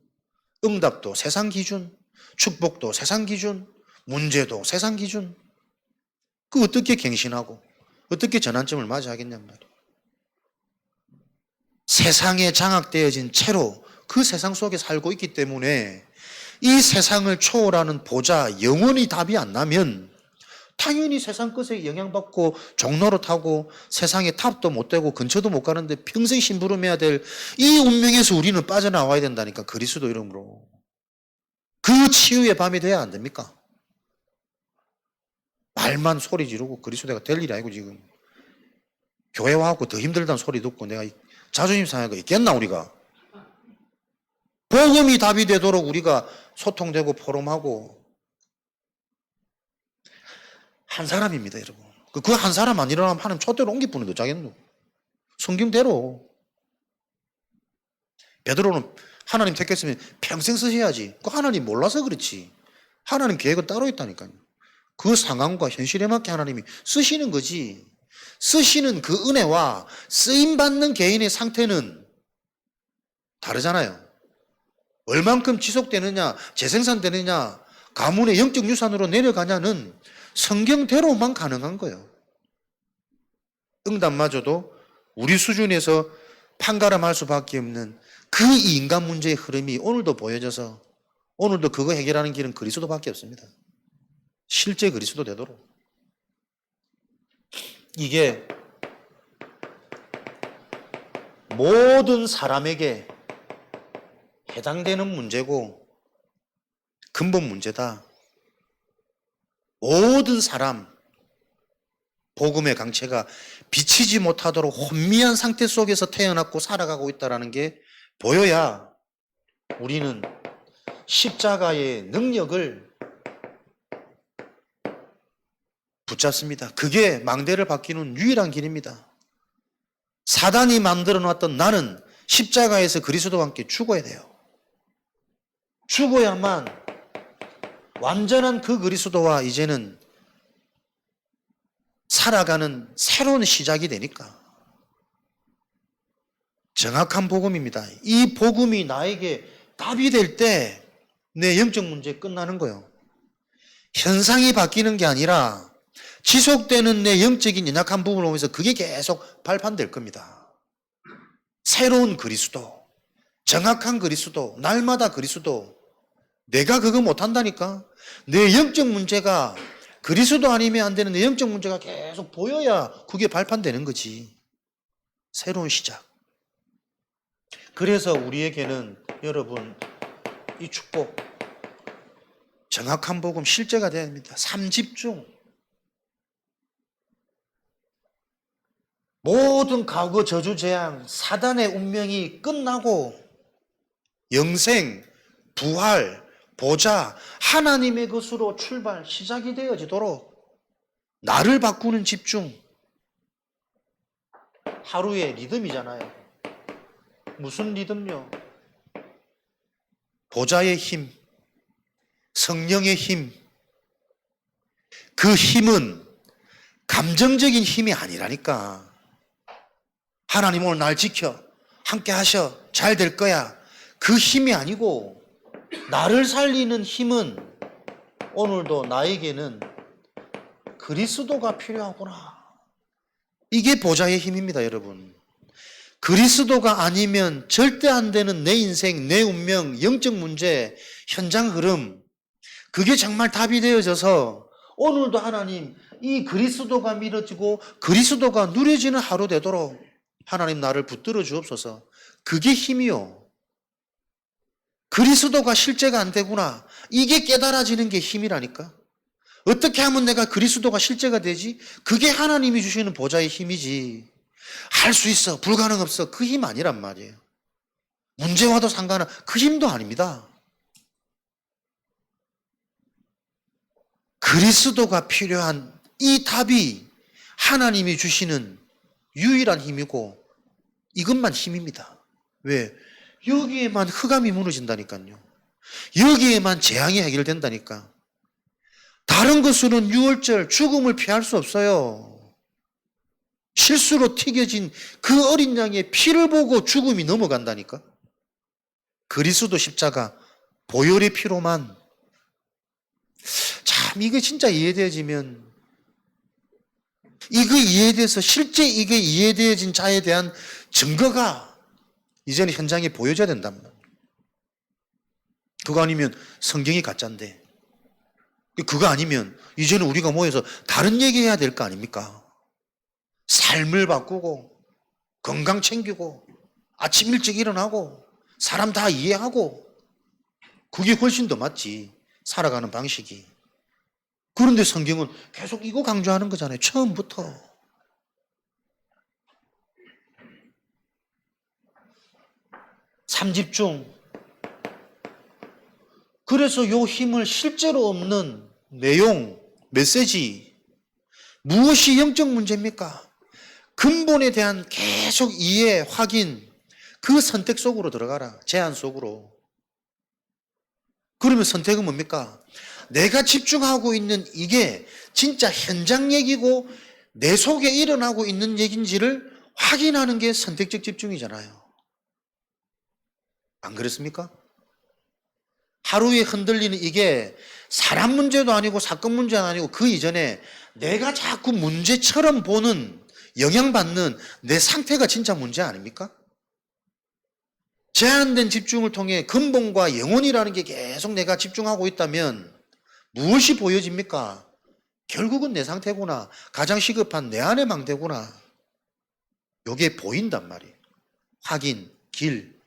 A: 응답도 세상 기준, 축복도 세상 기준, 문제도 세상 기준. 그 어떻게 갱신하고 어떻게 전환점을 맞이하겠냔 말이에요. 세상에 장악되어진 채로 그 세상 속에 살고 있기 때문에 이 세상을 초월하는 보좌, 영원히 답이 안 나면 당연히 세상 것에 영향받고 종로로 타고 세상에 탑도 못 되고 근처도 못 가는데 평생 심부름해야 될 이 운명에서 우리는 빠져나와야 된다니까. 그리스도 이름으로. 그 치유의 밤이 돼야 안 됩니까? 말만 소리 지르고 그리스도가 될 일이 아니고 지금 교회 와갖고 더 힘들다는 소리 듣고 내가 자존심 상할 거 있겠나 우리가? 복음이 답이 되도록 우리가 소통되고 포럼하고 한 사람입니다, 여러분. 그 한 사람 안 일어나면 하나님 촛대로 옮기 뿌는데 자겠노? 성경대로. 베드로는 하나님 택했으면 평생 쓰셔야지. 그 하나님 몰라서 그렇지. 하나님 계획은 따로 있다니까요. 그 상황과 현실에 맞게 하나님이 쓰시는 거지. 쓰시는 그 은혜와 쓰임받는 개인의 상태는 다르잖아요. 얼만큼 지속되느냐, 재생산되느냐, 가문의 영적 유산으로 내려가냐는 성경대로만 가능한 거예요. 응답마저도 우리 수준에서 판가름할 수밖에 없는 그 인간 문제의 흐름이 오늘도 보여져서 오늘도 그거 해결하는 길은 그리스도밖에 없습니다. 실제 그리스도 되도록. 이게 모든 사람에게 해당되는 문제고 근본 문제다. 모든 사람 복음의 강체가 비치지 못하도록 혼미한 상태 속에서 태어났고 살아가고 있다는 게 보여야 우리는 십자가의 능력을 붙잡습니다. 그게 망대를 바뀌는 유일한 길입니다. 사단이 만들어 놨던 나는 십자가에서 그리스도와 함께 죽어야 돼요. 죽어야만 완전한 그 그리스도와 이제는 살아가는 새로운 시작이 되니까. 정확한 복음입니다. 이 복음이 나에게 답이 될 때 내 영적 문제 끝나는 거예요. 현상이 바뀌는 게 아니라 지속되는 내 영적인 연약한 부분을 보면서 그게 계속 발판될 겁니다. 새로운 그리스도, 정확한 그리스도, 날마다 그리스도. 내가 그거 못한다니까? 내 영적 문제가 그리스도 아니면 안 되는 내 영적 문제가 계속 보여야 그게 발판되는 거지. 새로운 시작. 그래서 우리에게는 여러분 이 축복, 정확한 복음 실제가 돼야 됩니다. 삶집중. 모든 과거 저주 재앙, 사단의 운명이 끝나고 영생, 부활, 보좌, 하나님의 것으로 출발, 시작이 되어지도록 나를 바꾸는 집중. 하루의 리듬이잖아요. 무슨 리듬요? 보좌의 힘, 성령의 힘. 그 힘은 감정적인 힘이 아니라니까. 하나님 오늘 날 지켜, 함께 하셔, 잘 될 거야. 그 힘이 아니고 나를 살리는 힘은 오늘도 나에게는 그리스도가 필요하구나. 이게 보좌의 힘입니다, 여러분. 그리스도가 아니면 절대 안 되는 내 인생, 내 운명, 영적 문제, 현장 흐름, 그게 정말 답이 되어져서 오늘도 하나님 이 그리스도가 밀어지고 그리스도가 누려지는 하루 되도록 하나님 나를 붙들어 주옵소서. 그게 힘이요. 그리스도가 실제가 안 되구나. 이게 깨달아지는 게 힘이라니까. 어떻게 하면 내가 그리스도가 실제가 되지? 그게 하나님이 주시는 보좌의 힘이지. 할 수 있어, 불가능 없어, 그 힘 아니란 말이에요. 문제와도 상관은 그 힘도 아닙니다. 그리스도가 필요한 이 답이 하나님이 주시는 유일한 힘이고 이것만 힘입니다. 왜? 여기에만 흑암이 무너진다니까요. 여기에만 재앙이 해결된다니까. 다른 것으로는 유월절 죽음을 피할 수 없어요. 실수로 튀겨진 그 어린 양의 피를 보고 죽음이 넘어간다니까. 그리스도 십자가 보혈의 피로만. 참 이게 진짜 이해되어지면, 이거 이해돼서 실제 이게 이해되어진 자에 대한 증거가 이제는 현장에 보여져야 된단 말이에요. 그거 아니면 성경이 가짜인데, 그거 아니면 이제는 우리가 모여서 다른 얘기해야 될 거 아닙니까? 삶을 바꾸고 건강 챙기고 아침 일찍 일어나고 사람 다 이해하고, 그게 훨씬 더 맞지, 살아가는 방식이. 그런데 성경은 계속 이거 강조하는 거잖아요. 처음부터. 삼집중. 그래서 요 힘을 실제로 없는 내용, 메시지, 무엇이 영적 문제입니까? 근본에 대한 계속 이해, 확인, 그 선택 속으로 들어가라. 제안 속으로. 그러면 선택은 뭡니까? 내가 집중하고 있는 이게 진짜 현장 얘기고 내 속에 일어나고 있는 얘기인지를 확인하는 게 선택적 집중이잖아요. 안 그렇습니까? 하루에 흔들리는 이게 사람 문제도 아니고 사건 문제도 아니고 그 이전에 내가 자꾸 문제처럼 보는, 영향받는 내 상태가 진짜 문제 아닙니까? 제한된 집중을 통해 근본과 영혼이라는 게 계속 내가 집중하고 있다면 무엇이 보여집니까? 결국은 내 상태구나. 가장 시급한 내 안의 망대구나. 요게 보인단 말이에요. 확인, 길.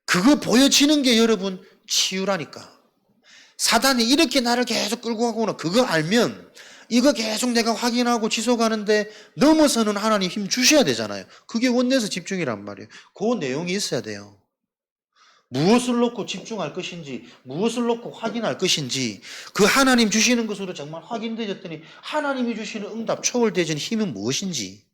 A: 그거 보여지는 게 여러분 치유라니까. 사단이 이렇게 나를 계속 끌고 가구나. 그거 알면 이거 계속 내가 확인하고 지속하는데 넘어서는 하나님 힘 주셔야 되잖아요. 그게 원내에서 집중이란 말이에요. 그 내용이 있어야 돼요. 무엇을 놓고 집중할 것인지, 무엇을 놓고 확인할 것인지, 그 하나님 주시는 것으로 정말 확인되었더니 하나님이 주시는 응답, 초월되어진 힘은 무엇인지.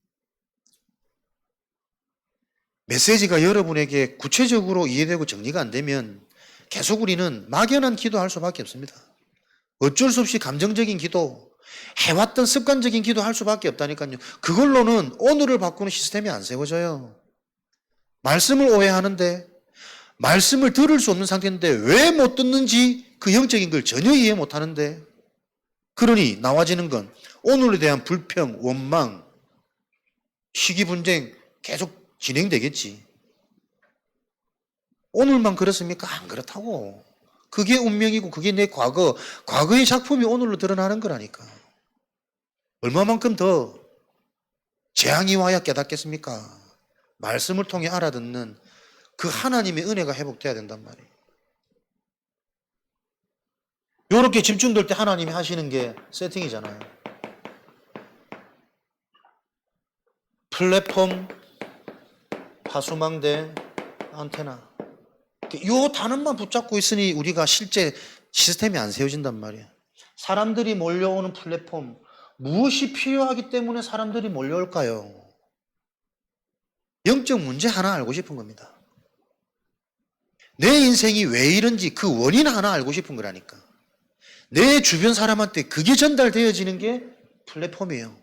A: 메시지가 여러분에게 구체적으로 이해되고 정리가 안 되면 계속 우리는 막연한 기도할 수밖에 없습니다. 어쩔 수 없이 감정적인 기도, 해왔던 습관적인 기도 할 수밖에 없다니까요. 그걸로는 오늘을 바꾸는 시스템이 안 세워져요. 말씀을 오해하는데, 말씀을 들을 수 없는 상태인데 왜 못 듣는지 그 영적인 걸 전혀 이해 못 하는데, 그러니 나와지는 건 오늘에 대한 불평, 원망, 시기 분쟁 계속 진행되겠지. 오늘만 그렇습니까? 안 그렇다고. 그게 운명이고 그게 내 과거의 작품이 오늘로 드러나는 거라니까. 얼마만큼 더 재앙이 와야 깨닫겠습니까? 말씀을 통해 알아듣는 그 하나님의 은혜가 회복돼야 된단 말이에요. 이렇게 집중될 때 하나님이 하시는 게 세팅이잖아요. 플랫폼, 파수망대, 안테나. 이 단어만 붙잡고 있으니 우리가 실제 시스템이 안 세워진단 말이에요. 사람들이 몰려오는 플랫폼, 무엇이 필요하기 때문에 사람들이 몰려올까요? 영적 문제 하나 알고 싶은 겁니다. 내 인생이 왜 이런지 그 원인 하나 알고 싶은 거라니까. 내 주변 사람한테 그게 전달되어지는 게 플랫폼이에요.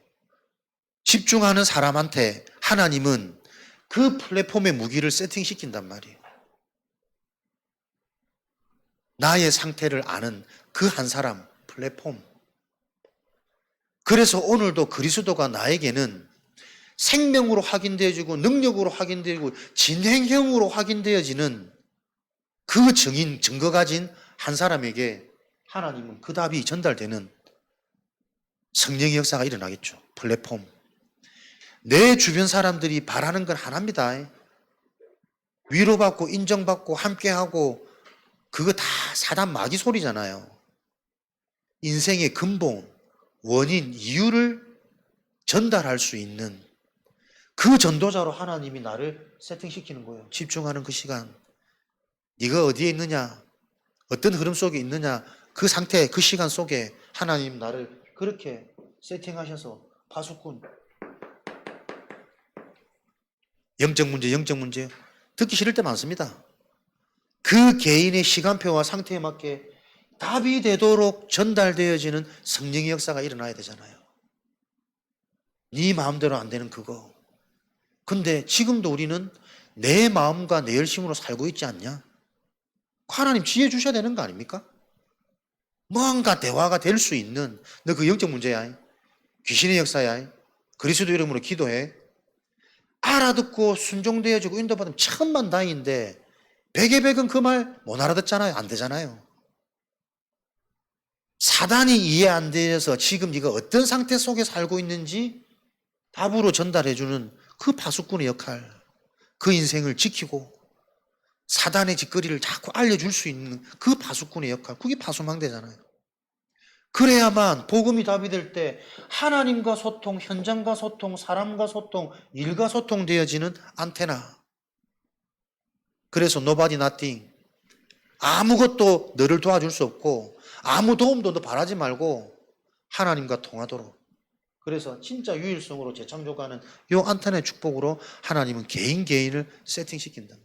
A: 집중하는 사람한테 하나님은 그 플랫폼의 무기를 세팅시킨단 말이에요. 나의 상태를 아는 그 한 사람, 플랫폼. 그래서 오늘도 그리스도가 나에게는 생명으로 확인되어지고 능력으로 확인되고 진행형으로 확인되어지는 그 증거 가진 한 사람에게 하나님은 그 답이 전달되는 성령의 역사가 일어나겠죠. 플랫폼. 내 주변 사람들이 바라는 건 하나입니다. 위로받고 인정받고 함께하고, 그거 다 사단 마귀 소리잖아요. 인생의 근본, 원인, 이유를 전달할 수 있는 그 전도자로 하나님이 나를 세팅시키는 거예요. 집중하는 그 시간. 네가 어디에 있느냐, 어떤 흐름 속에 있느냐, 그 상태, 그 시간 속에 하나님 나를 그렇게 세팅하셔서 파수꾼. 영적 문제 듣기 싫을 때 많습니다. 그 개인의 시간표와 상태에 맞게 답이 되도록 전달되어지는 성령의 역사가 일어나야 되잖아요. 네 마음대로 안 되는 그거. 근데 지금도 우리는 내 마음과 내 열심으로 살고 있지 않냐? 하나님 지혜 주셔야 되는 거 아닙니까? 뭔가 대화가 될 수 있는, 너 그 영적 문제야, 귀신의 역사야, 그리스도 이름으로 기도해, 알아듣고 순종되어지고 인도받으면 천만다행인데 백의 백은 그 말 못 알아듣잖아요. 안 되잖아요. 사단이 이해 안 되어서 지금 네가 어떤 상태 속에 살고 있는지 답으로 전달해주는 그 파수꾼의 역할, 그 인생을 지키고 사단의 짓거리를 자꾸 알려줄 수 있는 그 파수꾼의 역할, 그게 파수망대잖아요. 그래야만 복음이 답이 될 때 하나님과 소통, 현장과 소통, 사람과 소통, 일과 소통되어지는 안테나. 그래서 nobody nothing. 아무것도 너를 도와줄 수 없고 아무 도움도 너 바라지 말고 하나님과 통하도록. 그래서 진짜 유일성으로 재창조가는 이 안테나의 축복으로 하나님은 개인을 세팅시킨다.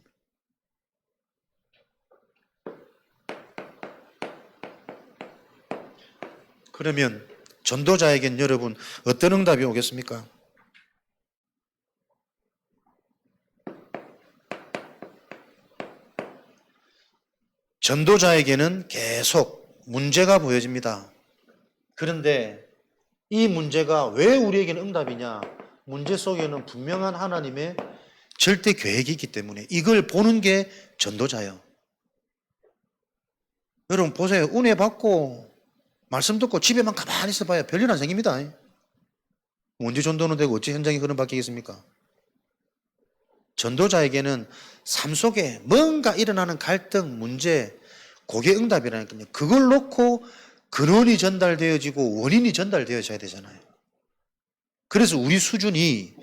A: 그러면 전도자에겐 여러분 어떤 응답이 오겠습니까? 전도자에게는 계속 문제가 보여집니다. 그런데 이 문제가 왜 우리에게는 응답이냐? 문제 속에는 분명한 하나님의 절대 계획이 있기 때문에 이걸 보는 게 전도자예요. 여러분 보세요. 은혜 받고 말씀 듣고 집에만 가만히 있어봐야 별일 안 생깁니다. 언제 전도는 되고 어찌 현장이 그런 바뀌겠습니까? 전도자에게는 삶 속에 뭔가 일어나는 갈등, 문제, 그게 응답이라니까요. 그걸 놓고 근원이 전달되어지고 원인이 전달되어져야 되잖아요. 그래서 우리 수준이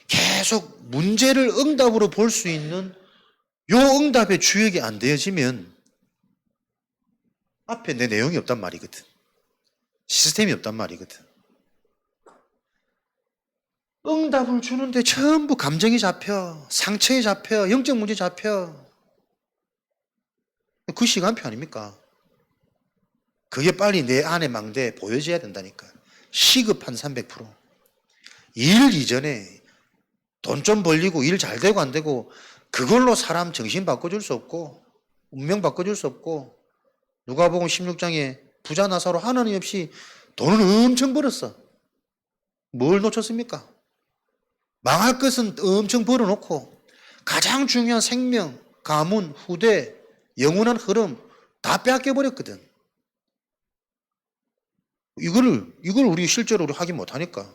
A: 계속 문제를 응답으로 볼 수 있는 요 응답의 주역이 안 되어지면 앞에 내 내용이 없단 말이거든. 시스템이 없단 말이거든. 응답을 주는데 전부 감정이 잡혀, 상처에 잡혀, 영적 문제 잡혀. 그 시간표 아닙니까? 그게 빨리 내 안의 망대에 보여져야 된다니까. 시급한 300%. 일 이전에 돈 좀 벌리고 일 잘 되고 안 되고 그걸로 사람 정신 바꿔줄 수 없고 운명 바꿔줄 수 없고 누가복음 16장에 부자 나사로 하나님 없이 돈을 엄청 벌었어. 뭘 놓쳤습니까? 망할 것은 엄청 벌어놓고 가장 중요한 생명, 가문, 후대, 영원한 흐름 다 빼앗겨버렸거든. 이걸 우리 실제로 하기 못하니까.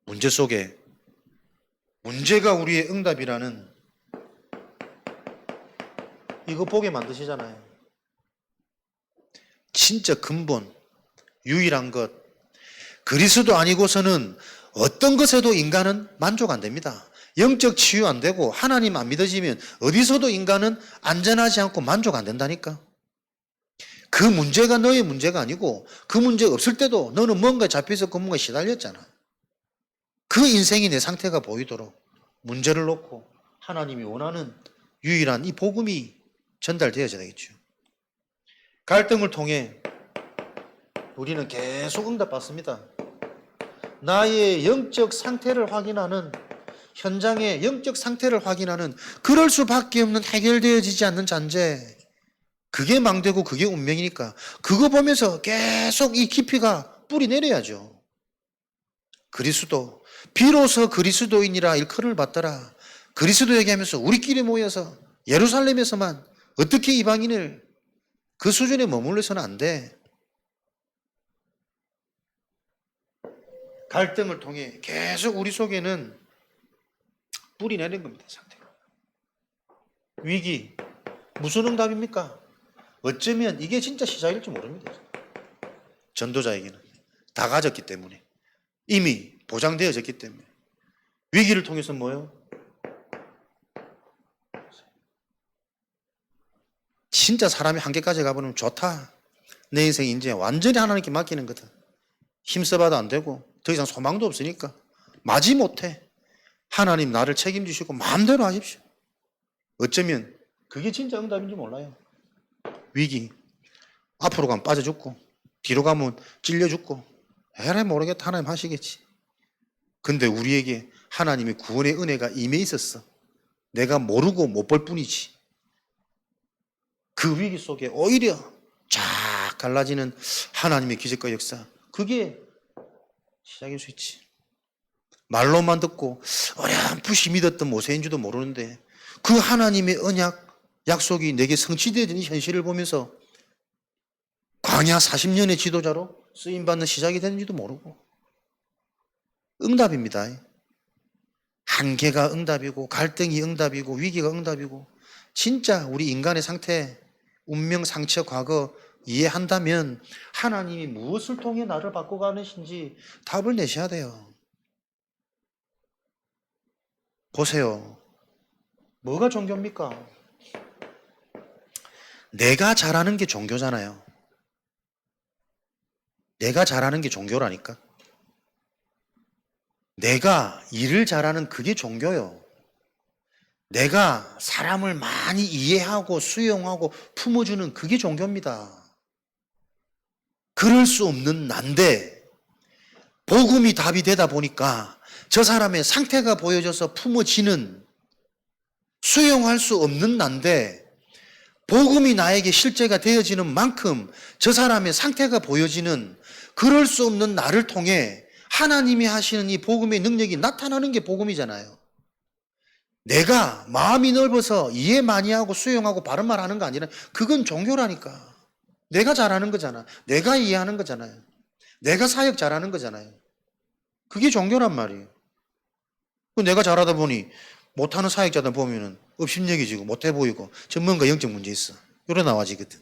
A: 문제 속에 문제가 우리의 응답이라는 이거 보게 만드시잖아요. 진짜 근본, 유일한 것. 그리스도 아니고서는 어떤 것에도 인간은 만족 안 됩니다. 영적 치유 안 되고 하나님 안 믿어지면 어디서도 인간은 안전하지 않고 만족 안 된다니까. 그 문제가 너의 문제가 아니고 그 문제 없을 때도 너는 뭔가 잡혀서 그 뭔가 시달렸잖아. 그 인생이 내 상태가 보이도록 문제를 놓고 하나님이 원하는 유일한 이 복음이 전달되어져야 되겠죠. 갈등을 통해 우리는 계속 응답받습니다. 나의 영적 상태를 확인하는, 현장의 영적 상태를 확인하는, 그럴 수밖에 없는 해결되어지지 않는 잔재, 그게 망되고 그게 운명이니까 그거 보면서 계속 이 깊이가 뿌리 내려야죠. 그리스도, 비로소 그리스도인이라 일컬음을 받더라. 그리스도 얘기하면서 우리끼리 모여서 예루살렘에서만 어떻게 이방인을 그 수준에 머물러서는 안 돼. 갈등을 통해 계속 우리 속에는 뿌리 내린 겁니다. 상태가. 위기, 무슨 응답입니까? 어쩌면 이게 진짜 시작일지 모릅니다. 전도자에게는 다 가졌기 때문에 이미 보장되어졌기 때문에. 위기를 통해서 뭐예요? 진짜 사람이 한계까지 가보면 좋다. 내 인생 이제 완전히 하나님께 맡기는 거다. 힘써봐도 안 되고 더 이상 소망도 없으니까 마지못해 하나님 나를 책임지시고 마음대로 하십시오. 어쩌면 그게 진짜 응답인지 몰라요. 위기. 앞으로 가면 빠져 죽고 뒤로 가면 찔려 죽고 에라이 모르겠다. 하나님 하시겠지. 근데 우리에게 하나님의 구원의 은혜가 임해 있었어. 내가 모르고 못 볼 뿐이지. 그 위기 속에 오히려 쫙 갈라지는 하나님의 기적과 역사. 그게 시작일 수 있지. 말로만 듣고 어렴풋이 믿었던 모세인지도 모르는데 그 하나님의 언약, 약속이 내게 성취되어진 현실을 보면서 광야 40년의 지도자로 쓰임받는 시작이 되는지도 모르고. 응답입니다. 한계가 응답이고 갈등이 응답이고 위기가 응답이고. 진짜 우리 인간의 상태, 운명, 상처, 과거 이해한다면 하나님이 무엇을 통해 나를 바꿔가는지 답을 내셔야 돼요. 보세요. 뭐가 종교입니까? 내가 잘하는 게 종교잖아요. 내가 잘하는 게 종교라니까. 내가 일을 잘하는 그게 종교요. 내가 사람을 많이 이해하고 수용하고 품어주는 그게 종교입니다. 그럴 수 없는 난데 복음이 답이 되다 보니까 저 사람의 상태가 보여져서 품어지는, 수용할 수 없는 난데 복음이 나에게 실제가 되어지는 만큼 저 사람의 상태가 보여지는, 그럴 수 없는 나를 통해 하나님이 하시는 이 복음의 능력이 나타나는 게 복음이잖아요. 내가 마음이 넓어서 이해 많이 하고 수용하고 바른 말 하는 거 아니라 그건 종교라니까. 내가 잘하는 거잖아. 내가 이해하는 거잖아요. 내가 사역 잘하는 거잖아요. 그게 종교란 말이에요. 내가 잘하다 보니 못하는 사역자들 보면은 업신여겨지고 못해 보이고 저 뭔가 영적 문제 있어. 이러 나와지거든.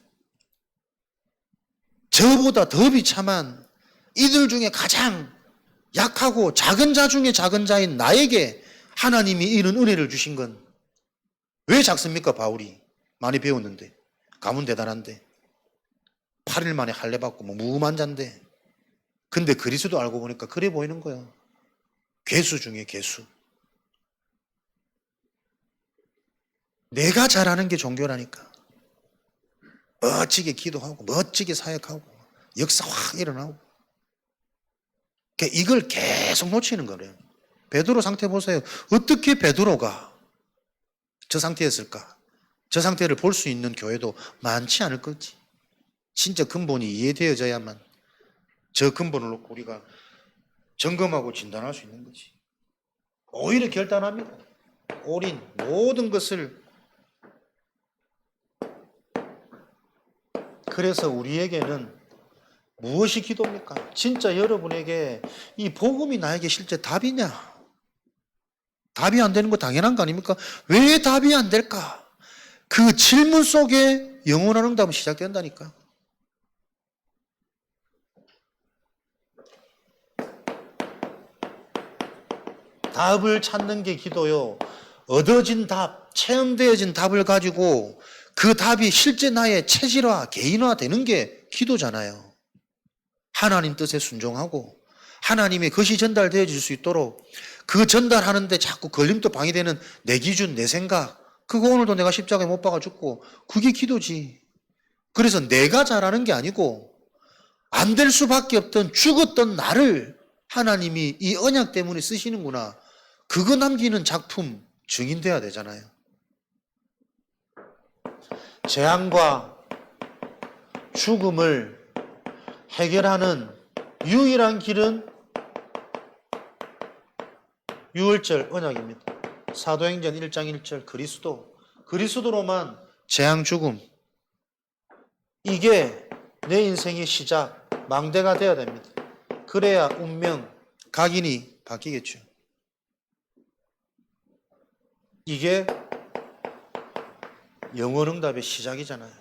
A: 저보다 더 비참한 이들 중에 가장 약하고 작은 자 중에 작은 자인 나에게 하나님이 이런 은혜를 주신 건 왜 작습니까? 바울이 많이 배웠는데, 가문 대단한데, 8일 만에 할례 받고 뭐 무음한 자인데, 근데 그리스도 알고 보니까 그래 보이는 거야. 괴수 중에 괴수. 내가 잘하는 게 종교라니까. 멋지게 기도하고 멋지게 사역하고 역사 확 일어나고. 그러니까 이걸 계속 놓치는 거래요. 베드로 상태 보세요. 어떻게 베드로가 저 상태였을까? 저 상태를 볼 수 있는 교회도 많지 않을 거지. 진짜 근본이 이해되어져야만 저 근본을 놓고 우리가 점검하고 진단할 수 있는 거지. 오히려 결단합니다. 올인, 모든 것을. 그래서 우리에게는 무엇이 기도입니까? 진짜 여러분에게 이 복음이 나에게 실제 답이냐? 답이 안 되는 거 당연한 거 아닙니까? 왜 답이 안 될까? 그 질문 속에 영원한 응답은 시작된다니까. 답을 찾는 게 기도요. 얻어진 답, 체험되어진 답을 가지고 그 답이 실제 나의 체질화, 개인화 되는 게 기도잖아요. 하나님 뜻에 순종하고 하나님의 것이 전달되어질 수 있도록 그 전달하는데 자꾸 걸림도 방해되는 내 기준, 내 생각, 그거 오늘도 내가 십자가에 못 박아 죽고, 그게 기도지. 그래서 내가 잘하는 게 아니고 안 될 수밖에 없던 죽었던 나를 하나님이 이 언약 때문에 쓰시는구나. 그거 남기는 작품 증인돼야 되잖아요. 재앙과 죽음을 해결하는 유일한 길은 유월절 언약입니다. 사도행전 1장 1절 그리스도로만 재앙 죽음, 이게 내 인생의 시작, 망대가 되어야 됩니다. 그래야 운명, 각인이 바뀌겠죠. 이게 영원 응답의 시작이잖아요.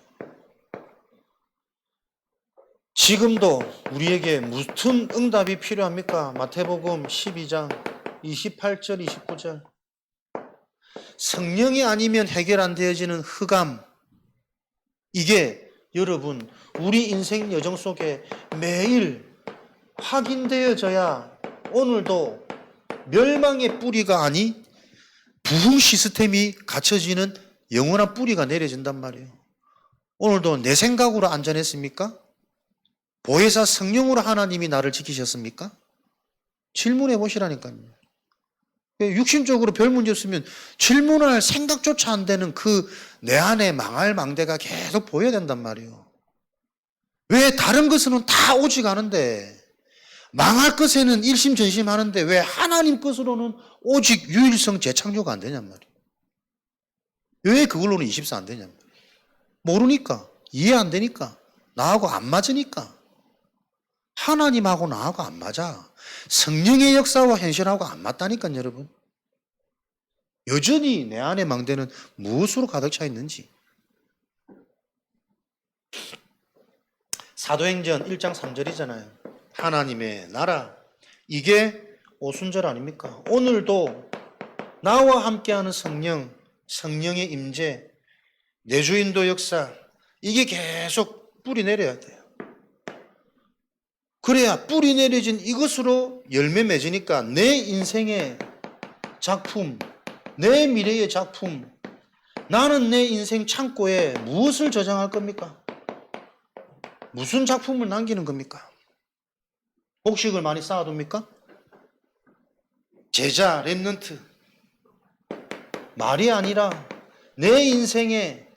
A: 지금도 우리에게 무슨 응답이 필요합니까? 마태복음 12장 28절 29절. 성령이 아니면 해결 안 되어지는 흑암. 이게 여러분 우리 인생 여정 속에 매일 확인되어져야 오늘도 멸망의 뿌리가 아니 부흥 시스템이 갖춰지는 영원한 뿌리가 내려진단 말이에요. 오늘도 내 생각으로 안전했습니까? 보혜사 성령으로 하나님이 나를 지키셨습니까? 질문해 보시라니까요. 육신적으로 별 문제 없으면 질문할 생각조차 안 되는 그 내 안에 망할 망대가 계속 보여야 된단 말이에요. 왜 다른 것은 다 오직 않은데 망할 것에는 일심전심하는데 왜 하나님 것으로는 오직 유일성 재창조가 안 되냔 말이에요. 왜 그걸로는 24 안 되냔 말이에요. 모르니까, 이해 안 되니까, 나하고 안 맞으니까. 하나님하고 나하고 안 맞아. 성령의 역사와 현실하고 안 맞다니까 여러분. 여전히 내 안의 망대는 무엇으로 가득 차 있는지. 사도행전 1장 3절이잖아요. 하나님의 나라. 이게 오순절 아닙니까? 오늘도 나와 함께하는 성령, 성령의 임재, 내주인도 역사, 이게 계속 뿌리 내려야 돼요. 그래야 뿌리 내려진 이것으로 열매 맺으니까 내 인생의 작품, 내 미래의 작품, 나는 내 인생 창고에 무엇을 저장할 겁니까? 무슨 작품을 남기는 겁니까? 복식을 많이 쌓아둡니까? 제자, 렘넌트. 말이 아니라 내 인생에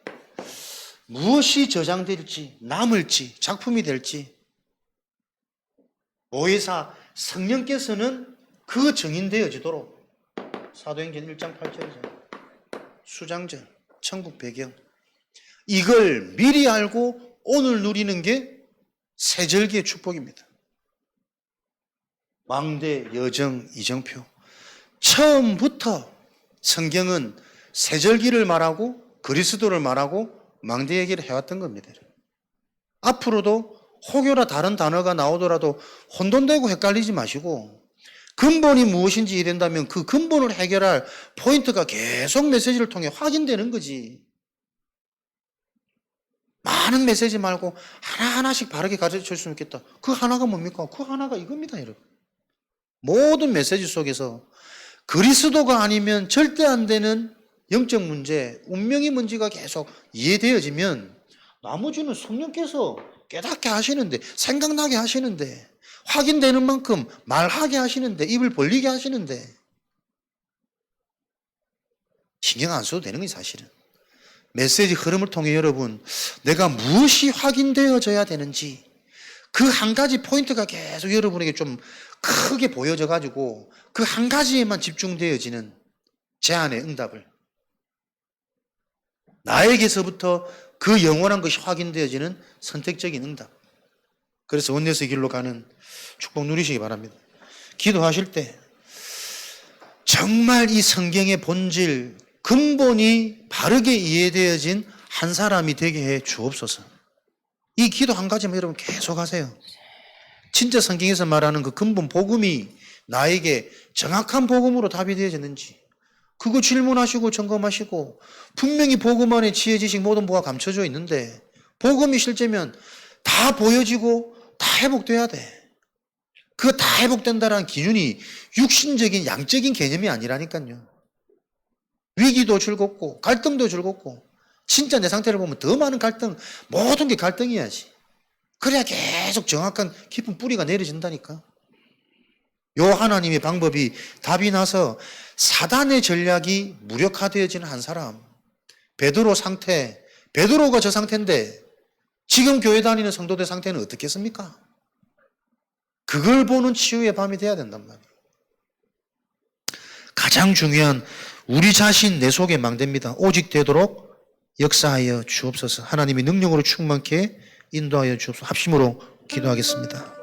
A: 무엇이 저장될지, 남을지, 작품이 될지 보혜사 성령께서는 그 증인되어지도록 사도행전 1장 8절이죠. 수장전, 천국 배경. 이걸 미리 알고 오늘 누리는 게 세절기의 축복입니다. 망대, 여정, 이정표. 처음부터 성경은 세절기를 말하고 그리스도를 말하고 망대 얘기를 해왔던 겁니다. 앞으로도 혹여나 다른 단어가 나오더라도 혼돈되고 헷갈리지 마시고 근본이 무엇인지 이른다면 그 근본을 해결할 포인트가 계속 메시지를 통해 확인되는 거지. 많은 메시지 말고 하나하나씩 바르게 가르쳐 줄 수 있겠다. 그 하나가 뭡니까? 그 하나가 이겁니다, 여러분. 모든 메시지 속에서 그리스도가 아니면 절대 안 되는 영적 문제, 운명의 문제가 계속 이해되어지면 나머지는 성령께서 깨닫게 하시는데, 생각나게 하시는데, 확인되는 만큼 말하게 하시는데, 입을 벌리게 하시는데 신경 안 써도 되는 거지 사실은. 메시지 흐름을 통해 여러분 내가 무엇이 확인되어져야 되는지 그 한 가지 포인트가 계속 여러분에게 좀 크게 보여져 가지고 그 한 가지에만 집중되어지는 제 안의 응답을 나에게서부터 그 영원한 것이 확인되어지는 선택적인 응답. 그래서 원내스의 길로 가는 축복 누리시기 바랍니다. 기도하실 때 정말 이 성경의 본질, 근본이 바르게 이해되어진 한 사람이 되게 해 주옵소서. 이 기도 한 가지만 여러분 계속 하세요. 진짜 성경에서 말하는 그 근본 복음이 나에게 정확한 복음으로 답이 되어졌는지 그거 질문하시고 점검하시고 분명히 복음 안에 지혜 지식 모든 부가 감춰져 있는데 복음이 실제면 다 보여지고 다 회복돼야 돼. 그거 다 회복된다는 기준이 육신적인 양적인 개념이 아니라니까요. 위기도 즐겁고 갈등도 즐겁고 진짜 내 상태를 보면 더 많은 갈등, 모든 게 갈등이야지. 그래야 계속 정확한 깊은 뿌리가 내려진다니까. 요 하나님의 방법이 답이 나서 사단의 전략이 무력화되어지는 한 사람. 베드로 상태, 베드로가 저 상태인데 지금 교회 다니는 성도들 상태는 어떻겠습니까? 그걸 보는 치유의 밤이 돼야 된단 말이에요. 가장 중요한 우리 자신 내 속에 망대입니다. 오직 되도록 역사하여 주옵소서. 하나님이 능력으로 충만케 인도하여 주옵소서. 합심으로 기도하겠습니다.